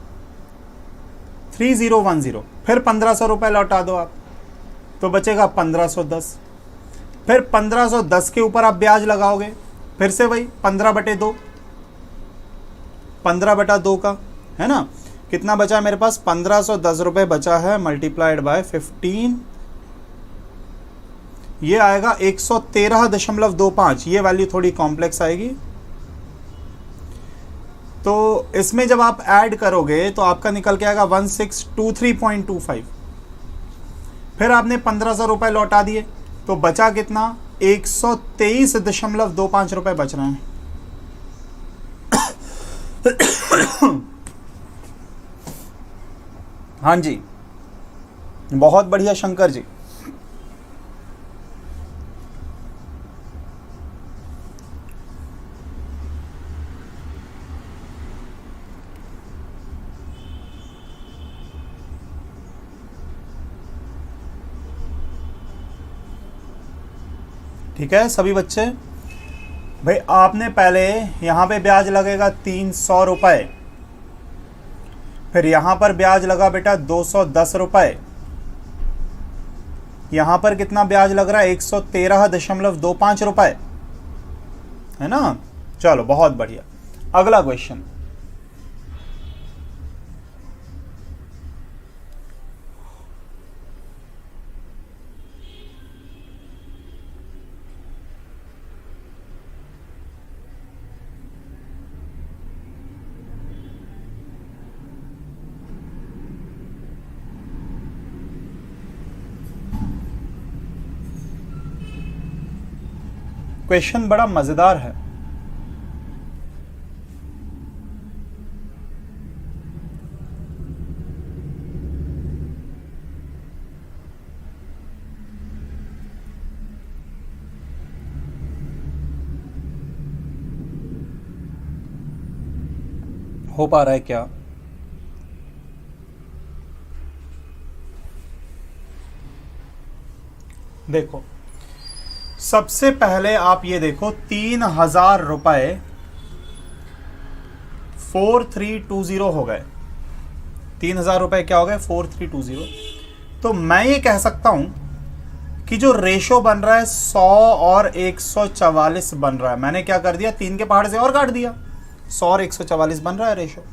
3010। फिर 1500 रुपए लौटा दो आप, तो बचेगा 1510। फिर 1510 के ऊपर आप ब्याज लगाओगे, फिर से वही 15/2, 15/2 का, है ना। कितना बचा मेरे पास, 1510 रुपए बचा है, मल्टीप्लाइड बाय 15, ये आएगा 113.25। ये वैल्यू थोड़ी कॉम्प्लेक्स आएगी, तो इसमें जब आप ऐड करोगे तो आपका निकल के आएगा 1623.25। फिर आपने 1500 रुपए लौटा दिए, तो बचा कितना, 123.25 रुपए बच रहे हैं। हाँ जी, बहुत बढ़िया शंकर जी। ठीक है सभी बच्चे। भाई आपने पहले यहाँ पे ब्याज लगेगा 300 रुपए, फिर यहाँ पर ब्याज लगा बेटा 210 रुपए, यहाँ पर कितना ब्याज लग रहा है, 113.25 रुपए, है ना। चलो बहुत बढ़िया। अगला क्वेश्चन, क्वेश्चन बड़ा मजेदार है। हो पा रहा है क्या? देखो, सबसे पहले आप ये देखो 3,000 रुपए 4320 हो गए। 3,000 रुपए क्या हो गए? 4320। तो मैं ये कह सकता हूं कि जो रेशो बन रहा है 100 और 144 बन रहा है। मैंने क्या कर दिया, 3 के पहाड़ से और काट दिया, 100 और 144 बन रहा है रेशो,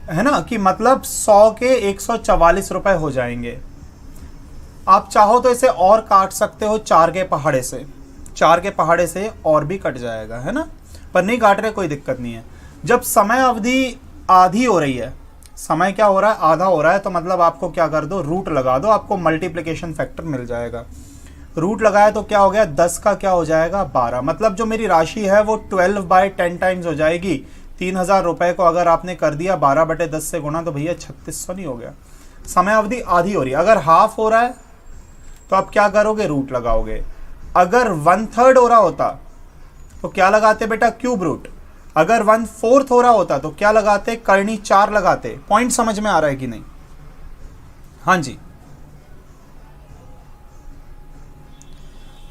है ना, कि मतलब 100 के 144 रुपए हो जाएंगे। आप चाहो तो इसे और काट सकते हो 4 के पहाड़े से, 4 के पहाड़े से और भी कट जाएगा, है ना, पर नहीं काट रहे कोई दिक्कत नहीं है। जब समय अवधि आधी हो रही है, समय क्या हो रहा है, आधा हो रहा है, तो मतलब आपको क्या कर दो, रूट लगा दो, आपको मल्टीप्लिकेशन फैक्टर मिल जाएगा। रूट लगाया तो क्या हो गया, 10 का क्या हो जाएगा, 12। मतलब जो मेरी राशि है वो 12/10 टाइम्स हो जाएगी। 3,000 रुपए को अगर आपने कर दिया 12/10 से गुणा, तो भैया 3600 नहीं हो गया। समय अवधि आधी हो रही है। अगर हाफ हो रहा है तो आप क्या करोगे, रूट लगाओगे। अगर 1/3 हो रहा होता तो क्या लगाते बेटा, क्यूब रूट। अगर 1/4 हो रहा होता तो क्या लगाते, करनी 4 लगाते। पॉइंट समझ में आ रहा है कि नहीं? हाँ जी।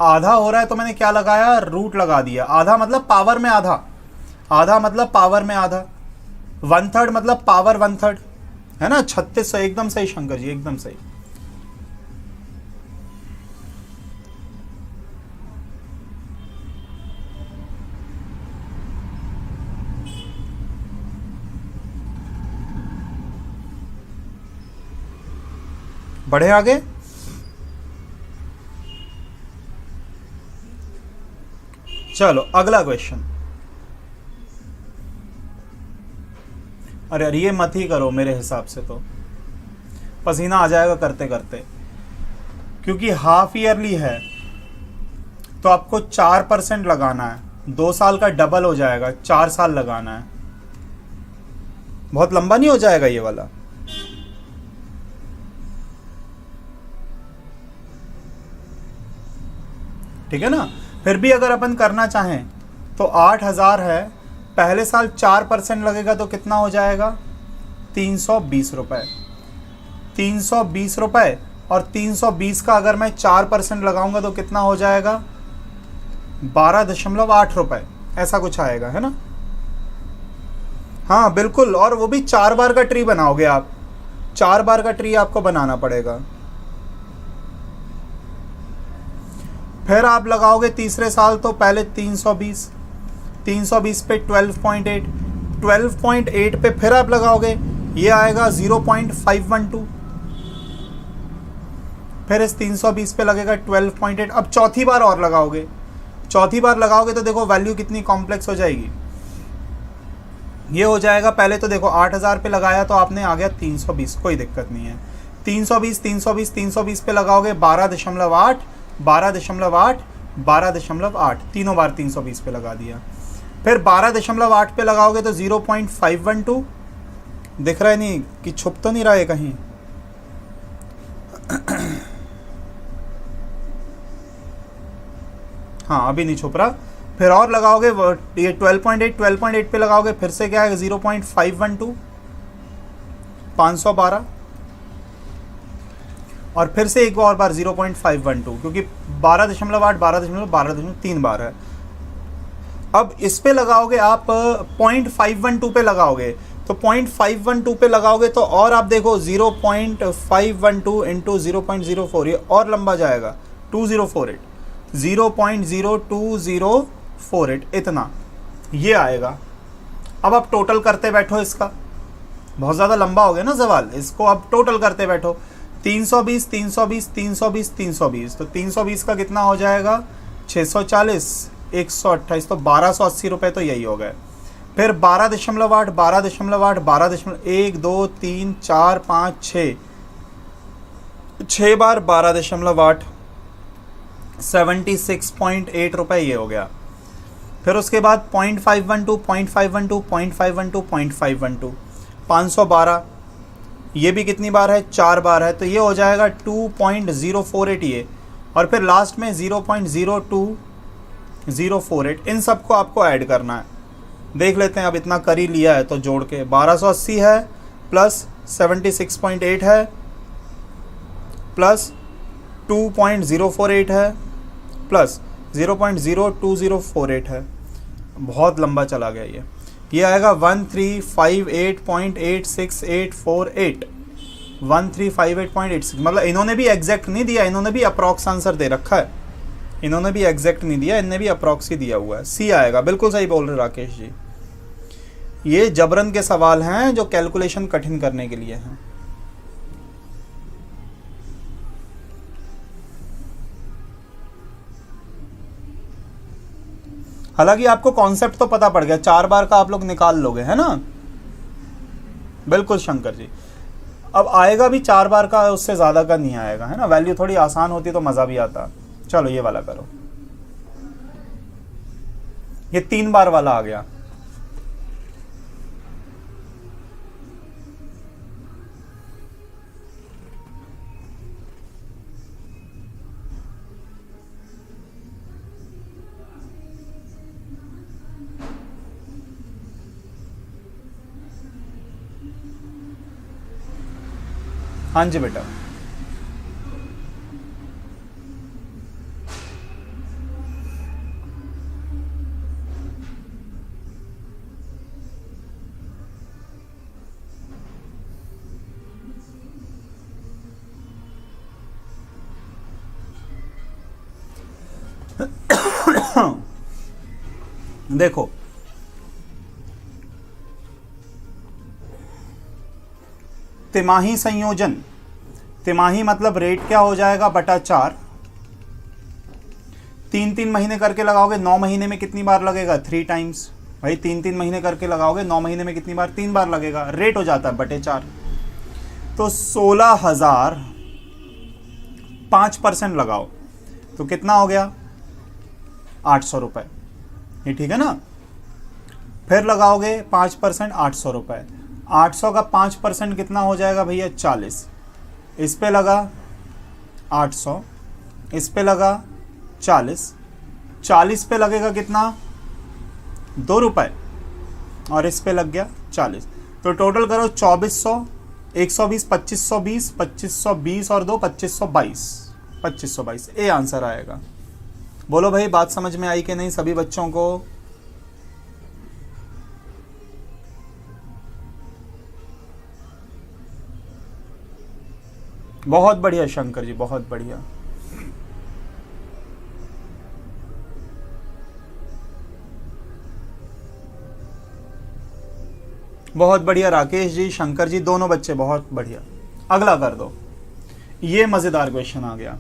आधा हो रहा है तो मैंने क्या लगाया, रूट लगा दिया। आधा मतलब पावर में आधा, आधा मतलब पावर में आधा। 1/3 मतलब पावर 1/3, है ना। 3600, एकदम सही शंकर जी, एकदम सही। बढ़े आगे। चलो अगला क्वेश्चन। अरे ये मत ही करो, मेरे हिसाब से तो पसीना आ जाएगा करते करते, क्योंकि हाफ ईयरली है तो आपको 4% लगाना है। 2 साल का डबल हो जाएगा, 4 साल लगाना है। बहुत लंबा नहीं हो जाएगा ये वाला? ठीक है ना। फिर भी अगर अपन करना चाहें तो 8,000 है, पहले साल 4% लगेगा तो कितना हो जाएगा, 320 रुपए। 320 रुपए, और 320 का अगर मैं 4% लगाऊंगा तो कितना हो जाएगा, 12.8 रुपए, ऐसा कुछ आएगा, है ना। हाँ बिल्कुल, और वो भी 4 बार का ट्री बनाओगे आप, 4 बार का ट्री आपको बनाना पड़ेगा। फिर आप लगाओगे तीसरे साल तो पहले 320, 320 पे 12.8, 12.8 पे फिर आप लगाओगे, ये आएगा 0.512। फिर इस 320 पे लगेगा 12.8। अब चौथी बार और लगाओगे, चौथी बार लगाओगे तो देखो वैल्यू कितनी कॉम्प्लेक्स हो जाएगी। ये हो जाएगा, पहले तो देखो 8,000 पे लगाया तो आपने आ गया 320, कोई दिक्कत नहीं है। 320, 320, 320 पे लगाओगे 12.8, 12.8, 12.8, तीनों बार 320 पे लगा दिया। फिर 12.8 पे लगाओगे तो 0.512, दिख रहा है नहीं कि छुप तो नहीं रहा है कहीं? हाँ अभी नहीं छुप रहा। फिर और लगाओगे ये 12.8 पे लगाओगे, फिर से क्या है 0.512, 512, और फिर से एक और बार 0.512, क्योंकि 12.8, 12.12, 3 बार है। अब इस पे लगाओगे आप 0.512 पे लगाओगे, तो 0.512 पे लगाओगे तो और आप देखो 0.512 इंटू 0.04, ये और लंबा जाएगा, 2048, 0.02048, इतना ये आएगा। अब आप टोटल करते बैठो, इसका बहुत ज़्यादा लंबा हो गया ना सवाल, इसको अब टोटल करते बैठो। 320, 320, 320, 320, तो 320 का कितना हो जाएगा, 640, 128, तो 1280 रुपये तो यही हो गए। फिर 12.8, 12.8, 12.1, 2, 3, 4, 5, 6 बार 12.8, 76.8 रुपये ये हो गया। फिर उसके बाद 0.512 0.512 0.512 0.512 512, ये भी कितनी बार है, 4 बार है, तो ये हो जाएगा 2.048 ये। और फिर लास्ट में 0.02048, इन सबको आपको ऐड करना है। देख लेते हैं, अब इतना कर ही लिया है तो जोड़ के 1280 है प्लस 76.8 है प्लस 2.048 है प्लस 0.02048 है। बहुत लंबा चला गया ये आएगा 1358.86848 1358.86। मतलब इन्होंने भी एग्जैक्ट नहीं दिया, इन्होंने भी अप्रॉक्स आंसर दे रखा है, इन्होंने भी एग्जैक्ट नहीं दिया, इन्होंने भी अप्रॉक्स ही दिया हुआ है। सी आएगा, बिल्कुल सही बोल रहे राकेश जी। ये जबरन के सवाल हैं जो कैलकुलेशन कठिन करने के लिए हैं। हालांकि आपको कॉन्सेप्ट तो पता पड़ गया, 4 बार का आप लोग निकाल लोगे, है ना। बिल्कुल शंकर जी, अब आएगा भी 4 बार का, उससे ज्यादा का नहीं आएगा, है ना। वैल्यू थोड़ी आसान होती तो मजा भी आता। चलो ये वाला करो, ये 3 बार वाला आ गया। हाँ जी बेटा, देखो तिमाही संयोजन, तिमाही मतलब रेट क्या हो जाएगा बटा 4, 3-3 महीने करके लगाओगे 9 महीने में कितनी बार लगेगा, 3 टाइम्स। भाई 3-3 महीने करके लगाओगे 9 महीने में कितनी बार, 3 बार लगेगा, रेट हो जाता है बटे 4। तो 16,000 5% लगाओ तो कितना हो गया, 800 रुपये, ये ठीक है ना। फिर लगाओगे 5%, 800 रुपये, 800 का 5% कितना हो जाएगा भैया, 40। इस पे लगा 800, इस पे लगा 40, 40 पे लगेगा कितना, 2 रुपये, और इस पे लग गया 40। तो टोटल करो 2400, 120, 2520, 2520 और 2 2522, 2522 ए आंसर आएगा। बोलो भाई बात समझ में आई कि नहीं सभी बच्चों को। बहुत बढ़िया शंकर जी, बहुत बढ़िया। बहुत बढ़िया राकेश जी, शंकर जी, दोनों बच्चे बहुत बढ़िया। अगला कर दो, ये मजेदार क्वेश्चन आ गया।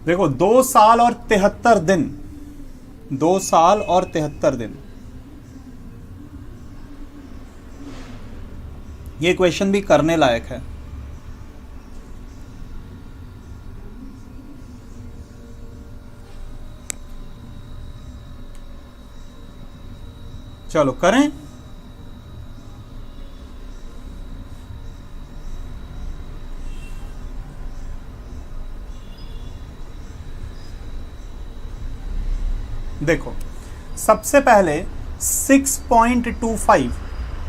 देखो 2 साल और 73 दिन, 2 साल और 73 दिन, ये क्वेश्चन भी करने लायक है। चलो करें। देखो सबसे पहले 6.25,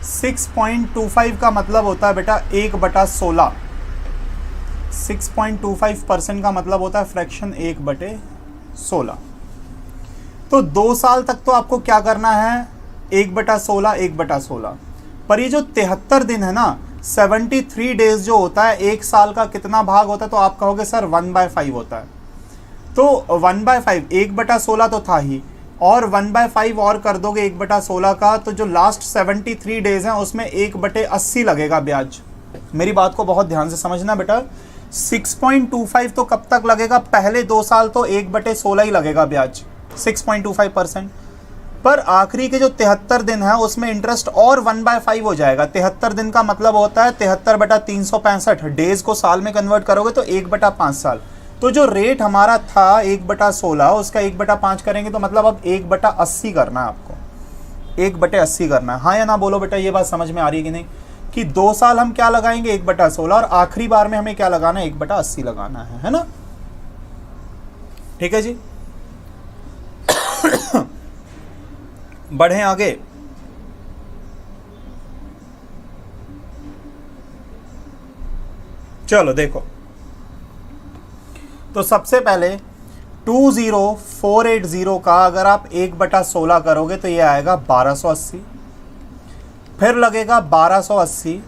6.25 का मतलब होता है बेटा 1/16। 6.25% का मतलब होता है फ्रैक्शन 1/16। तो 2 साल तक तो आपको क्या करना है, 1/16, 1/16। पर ये जो 73 दिन है ना, 73 डेज जो होता है, 1 साल का कितना भाग होता है, तो आप कहोगे सर 1/5 होता है। तो 1/5, 1/16 तो था ही, और 1/5 और कर दोगे 1/16 का, तो जो लास्ट 73 डेज हैं उसमें 1/80 लगेगा ब्याज। मेरी बात को बहुत ध्यान से समझना बेटा। 6.25 तो कब तक लगेगा, पहले 2 साल तो 1/16 ही लगेगा ब्याज, 6.25%। पर आखिरी के जो 73 दिन है उसमें इंटरेस्ट और 1/5 हो जाएगा। 73 दिन का मतलब होता है 73/365 डेज को साल में कन्वर्ट करोगे तो 1/5 साल। तो जो रेट हमारा था 1/16 उसका 1/5 करेंगे तो मतलब अब 1/80 करना है आपको, 1/80 करना है। हाँ या ना बोलो बेटा, ये बात समझ में आ रही है कि नहीं, कि 2 साल हम क्या लगाएंगे 1/16 और आखिरी बार में हमें क्या लगाना है 1/80 लगाना है ना। ठीक है जी। बढ़े आगे। चलो देखो, तो सबसे पहले 20480 का अगर आप 1/16 करोगे तो ये आएगा 1280, फिर लगेगा 1280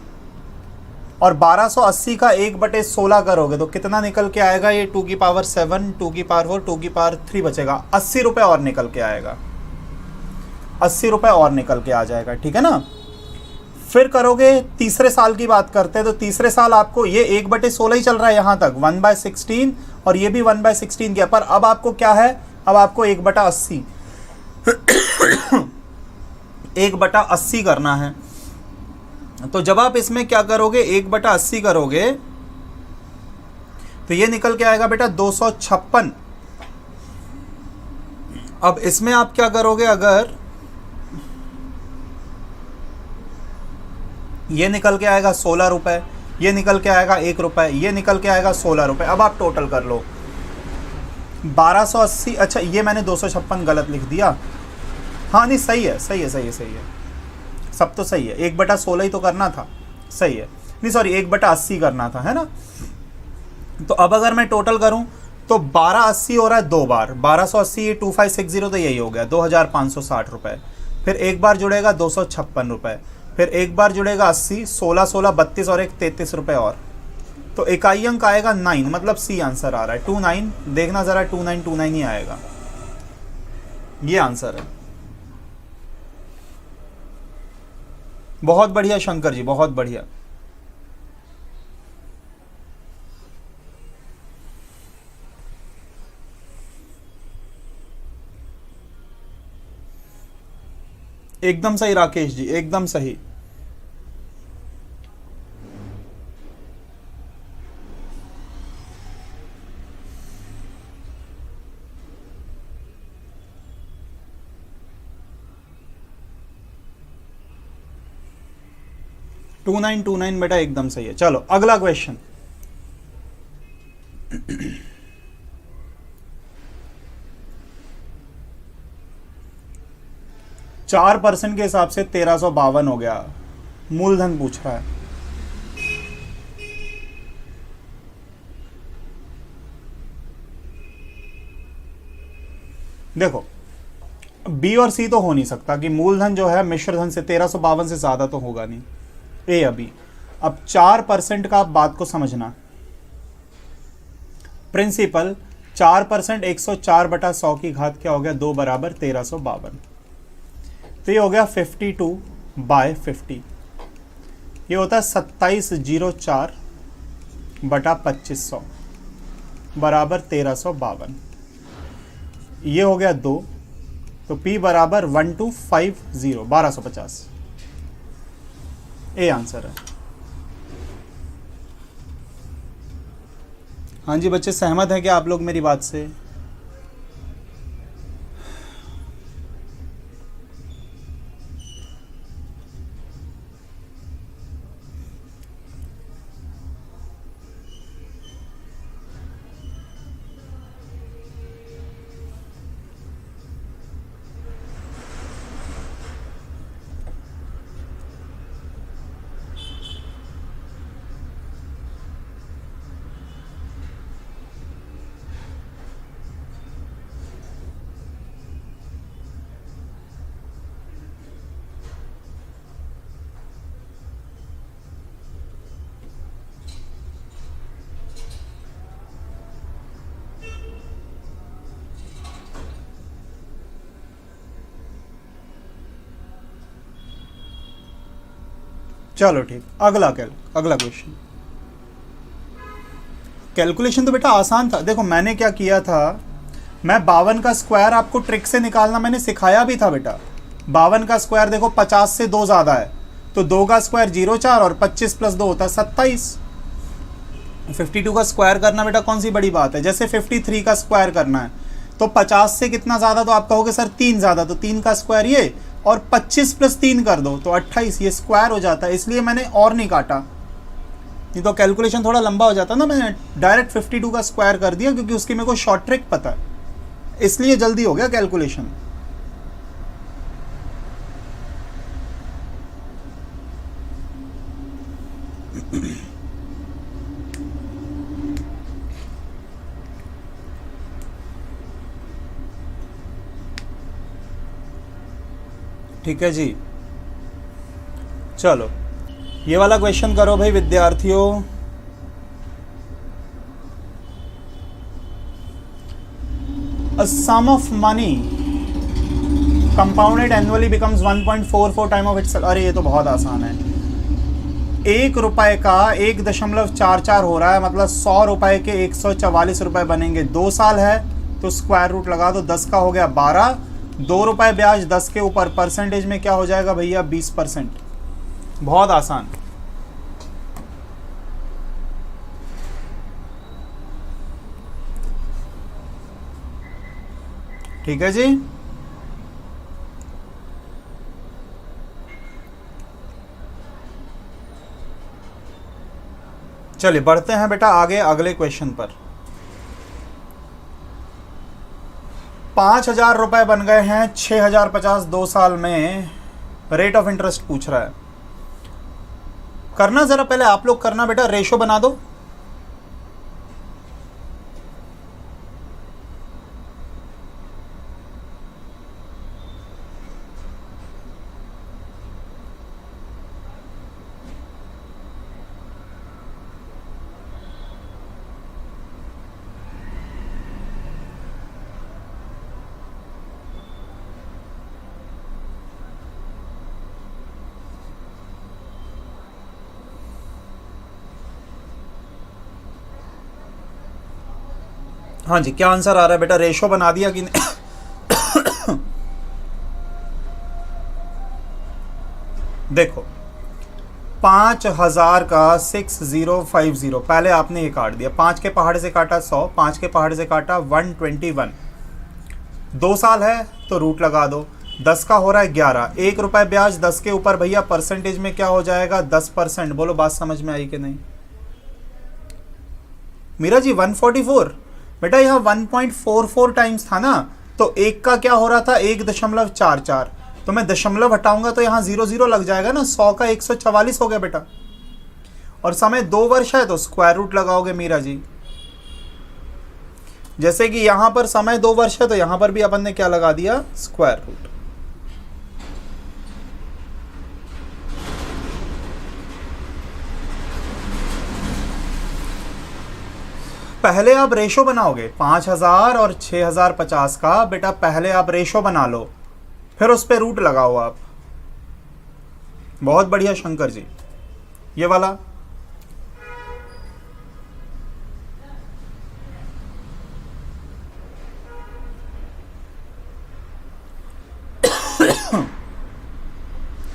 और 1280 का 1/16 करोगे तो कितना निकल के आएगा, ये 2 की पावर 7, 2 की पावर 4, 2 की पावर 3 बचेगा, 80 रुपए और निकल के आएगा, 80 रुपए और निकल के आ जाएगा। ठीक है ना। फिर करोगे तीसरे साल की बात करते हैं तो तीसरे साल आपको ये 1/16 ही चल रहा है यहाँ तक, 1/16 और ये भी 1/16 किया, पर अब आपको क्या है, अब आपको 1/80 1/80 करना है। तो जब आप इसमें क्या करोगे 1/80 करोगे तो ये निकल के आएगा बेटा 256। अब इसमें आप क्या करोगे, अगर ये निकल के आएगा 16 रुपए, ये निकल के आएगा 1 रुपए, ये निकल के आएगा 16 रुपए। अब आप टोटल कर लो 1280, अच्छा ये मैंने 256 गलत लिख दिया। हाँ नहीं सही है, सही है, सही है, सही है, सब तो सही है। 1/16 ही तो करना था, सही है, नहीं सॉरी 1/80 करना था, है ना। तो अब अगर मैं टोटल करूं तो 1280 हो रहा है 2 बार, 1280 ये 2560 तो यही हो गया 2560 रुपए। फिर एक बार जुड़ेगा 256 रुपए, फिर एक बार जुड़ेगा 80, 16 16 32 और एक 33 रुपए और, तो इकाई अंक आएगा 9, मतलब सी आंसर आ रहा है 29। देखना जरा 2929 ही आएगा, ये आंसर है। बहुत बढ़िया शंकर जी, बहुत बढ़िया। एकदम सही राकेश जी, एकदम सही। टू 929 बेटा एकदम सही है। चलो अगला क्वेश्चन। चार परसेंट के हिसाब से 1352 हो गया, मूलधन पूछ रहा है। देखो बी और सी तो हो नहीं सकता कि मूलधन जो है मिश्रधन से 1352 से ज्यादा तो होगा नहीं, ए अभी। अब 4% का आप बात को समझना, प्रिंसिपल 4% 104/100 की घात क्या हो गया 2 बराबर 1352, तो ये हो गया 52/50, ये होता है 2704/2500 बराबर 1352, ये हो गया 2, तो P बराबर 1250 1250, ए आंसर है। हाँ जी बच्चे, सहमत हैं क्या आप लोग मेरी बात से? चलो ठीक, अगला क्वेश्चन। कैलकुलेशन तो बेटा आसान था। देखो मैंने क्या किया था, मैं 52 का स्क्वायर आपको ट्रिक से निकालना मैंने सिखाया भी था बेटा। 52 का स्क्वायर देखो 50 से 2 ज़्यादा है, तो 2 का स्क्वायर 0,4 और 25 + 2 होता है 27। 52 का स्क्वायर करना बेटा कौन सी बड़ी बात है। जैसे 53 का स्क्वायर करना है तो 50 से कितना ज़्यादा, तो आप कहोगे सर 3 ज़्यादा, तो 3 का स्क्वायर ये और 25 + 3 कर दो तो 28, ये स्क्वायर हो जाता है। इसलिए मैंने और नहीं काटा, नहीं तो कैलकुलेशन थोड़ा लंबा हो जाता ना। मैंने डायरेक्ट 52 का स्क्वायर कर दिया क्योंकि उसकी मेरे को शॉर्ट ट्रिक पता है, इसलिए जल्दी हो गया कैलकुलेशन। ठीक है जी, चलो ये वाला क्वेश्चन करो भाई विद्यार्थियों। A sum of money compounded annually becomes 1.44 time of its. अरे ये तो बहुत आसान है। 1 रुपए का 1.44 हो रहा है, मतलब 100 रुपए के 144 रुपए बनेंगे। 2 साल है तो स्क्वायर रूट लगा दो, 10 का हो गया 12, 2 रुपए ब्याज 10 के ऊपर, परसेंटेज में क्या हो जाएगा भैया 20%। बहुत आसान। ठीक है जी, चलिए बढ़ते हैं बेटा आगे अगले क्वेश्चन पर। 5,000 रुपए बन गए हैं 6,050 2 साल में, रेट ऑफ इंटरेस्ट पूछ रहा है। करना जरा पहले आप लोग करना बेटा, रेशो बना दो। हाँ जी, क्या आंसर आ रहा है बेटा, रेशो बना दिया कि नहीं? देखो 5,000 का 6050, पहले आपने ये काट दिया, 5 के पहाड़ से काटा 100, 5 के पहाड़ से काटा 121। 2 साल है तो रूट लगा दो, 10 का हो रहा है 11, 1 रुपए ब्याज 10 के ऊपर भैया, परसेंटेज में क्या हो जाएगा 10%। बोलो बात समझ में आई कि नहीं? मीरा जी 144 बेटा, यहाँ 1.44 टाइम्स था ना, तो 1 का क्या हो रहा था 1.44, तो मैं दशमलव हटाऊंगा तो यहाँ 0 लग जाएगा ना, 100 का 144 हो गया बेटा। और समय 2 वर्ष है तो स्क्वायर रूट लगाओगे मीरा जी। जैसे कि यहां पर समय 2 वर्ष है तो यहां पर भी अपन ने क्या लगा दिया, स्क्वायर रूट। पहले आप रेशो बनाओगे 5,000 और 6,050 का बेटा, पहले आप रेशो बना लो, फिर उस पर रूट लगाओ आप। बहुत बढ़िया शंकर जी, ये वाला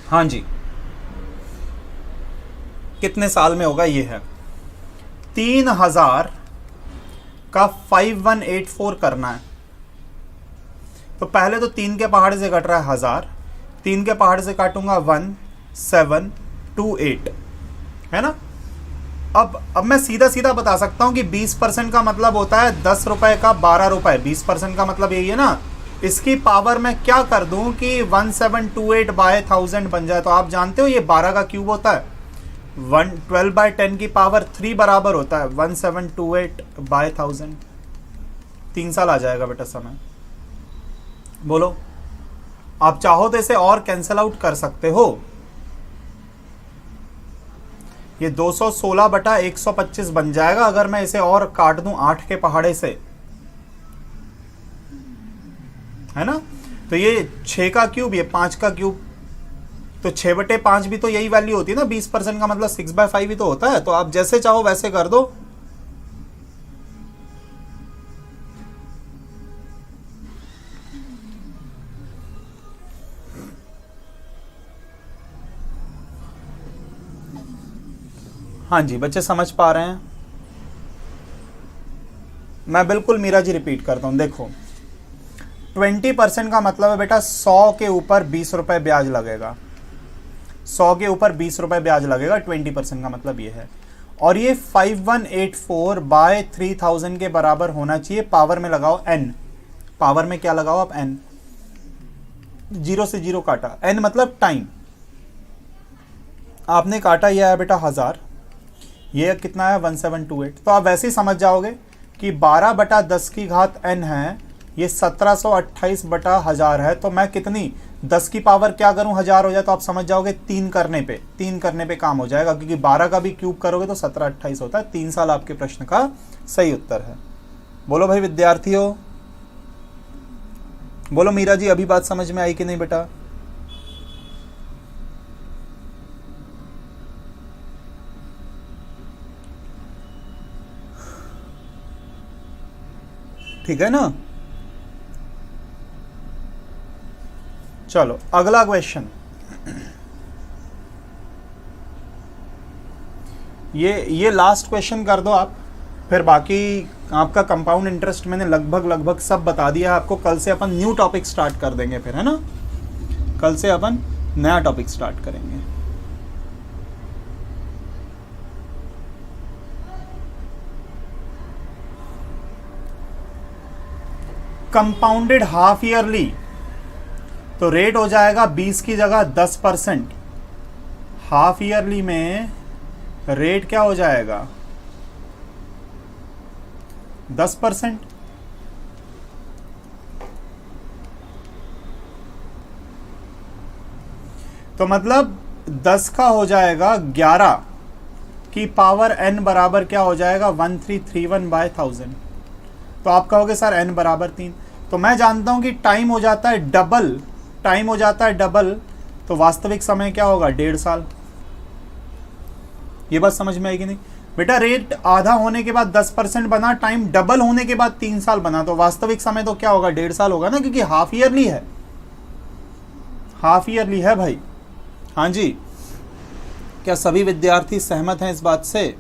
हाँ जी, कितने साल में होगा ये है 3,000 का 5184 करना है। तो पहले तो 3 के पहाड़ से कट रहा है 1000, 3 के पहाड़ से काटूंगा 1728, है ना। अब मैं सीधा सीधा बता सकता हूं कि 20% का मतलब होता है 10 रुपए का 12 रुपए, 20% का मतलब यही है ना। इसकी पावर में क्या कर दूं कि 1728 बाय 1000 बन जाए, तो आप जानते हो ये 12 का क्यूब होता है, 12 बाय 10 की पावर 3 बराबर होता है 1728 बाय 1000। 3 साल आ जाएगा बेटा समय। बोलो, आप चाहो तो इसे और कैंसिल आउट कर सकते हो, ये 216 बटा 125 बन जाएगा अगर मैं इसे और काट दूं 8 के पहाड़े से, है ना। तो ये 6 का क्यूब, ये 5 का क्यूब, तो 6/5 भी तो यही वैल्यू होती है ना, 20% का मतलब 6/5 ही तो होता है। तो आप जैसे चाहो वैसे कर दो। हाँ जी बच्चे समझ पा रहे हैं? मैं बिल्कुल मीरा जी रिपीट करता हूँ। देखो 20% का मतलब है बेटा 100 के ऊपर 20 रुपए ब्याज लगेगा। 100 के ऊपर 20 रुपए ब्याज लगेगा, 20% का मतलब ये है। और ये 5184 बाय 3000 के बराबर होना चाहिए। पावर में लगाओ n, पावर में क्या लगाओ आप n, 0 से 0 काटा, n मतलब टाइम। आपने काटा, ये आया बेटा 1000, ये कितना है 1728। तो आप वैसे ही समझ जाओगे कि 12/10 की घात n है, ये 1728 बटा 1000 है। तो मैं कितनी 10 की पावर क्या करूं, 1000 हो जाए तो आप समझ जाओगे 3 करने पे काम हो जाएगा, क्योंकि 12 का भी क्यूब करोगे तो 1728 होता है। 3 साल आपके प्रश्न का सही उत्तर है। बोलो भाई विद्यार्थियों, बोलो मीरा जी अभी बात समझ में आई कि नहीं बेटा? ठीक है ना? चलो अगला क्वेश्चन, ये लास्ट क्वेश्चन कर दो आप, फिर बाकी आपका कंपाउंड इंटरेस्ट मैंने लगभग सब बता दिया है आपको। कल से अपन न्यू टॉपिक स्टार्ट कर देंगे फिर, है ना? कल से अपन नया टॉपिक स्टार्ट करेंगे। कंपाउंडेड हाफ ईयरली, तो रेट हो जाएगा 20 की जगह 10%। हाफ ईयरली में रेट क्या हो जाएगा 10%। तो मतलब 10 का हो जाएगा 11 की पावर n बराबर क्या हो जाएगा 1331 बाय 1000। तो आप कहोगे सर n बराबर 3, तो मैं जानता हूं कि टाइम हो जाता है डबल, तो वास्तविक समय क्या होगा 1.5 साल। ये बात समझ में आएगी नहीं बेटा? रेट आधा होने के बाद 10% बना, टाइम डबल होने के बाद 3 साल बना, तो वास्तविक समय तो क्या होगा 1.5 साल होगा ना, क्योंकि हाफ ईयरली है, हाफ ईयरली है भाई। हाँ जी, क्या सभी विद्यार्थी सहमत हैं इस बात से?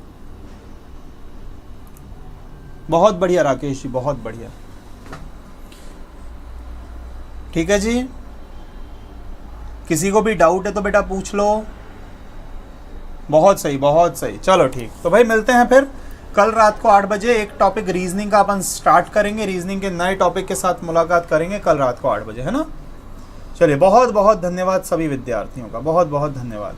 बहुत बढ़िया राकेश जी, बहुत बढ़िया। ठीक है जी, किसी को भी डाउट है तो बेटा पूछ लो। बहुत सही। चलो ठीक, तो भाई मिलते हैं फिर कल रात को 8 बजे। एक टॉपिक रीजनिंग का अपन स्टार्ट करेंगे, रीजनिंग के नए टॉपिक के साथ मुलाकात करेंगे कल रात को 8 बजे, है ना? चलिए, बहुत बहुत धन्यवाद सभी विद्यार्थियों का, बहुत बहुत धन्यवाद।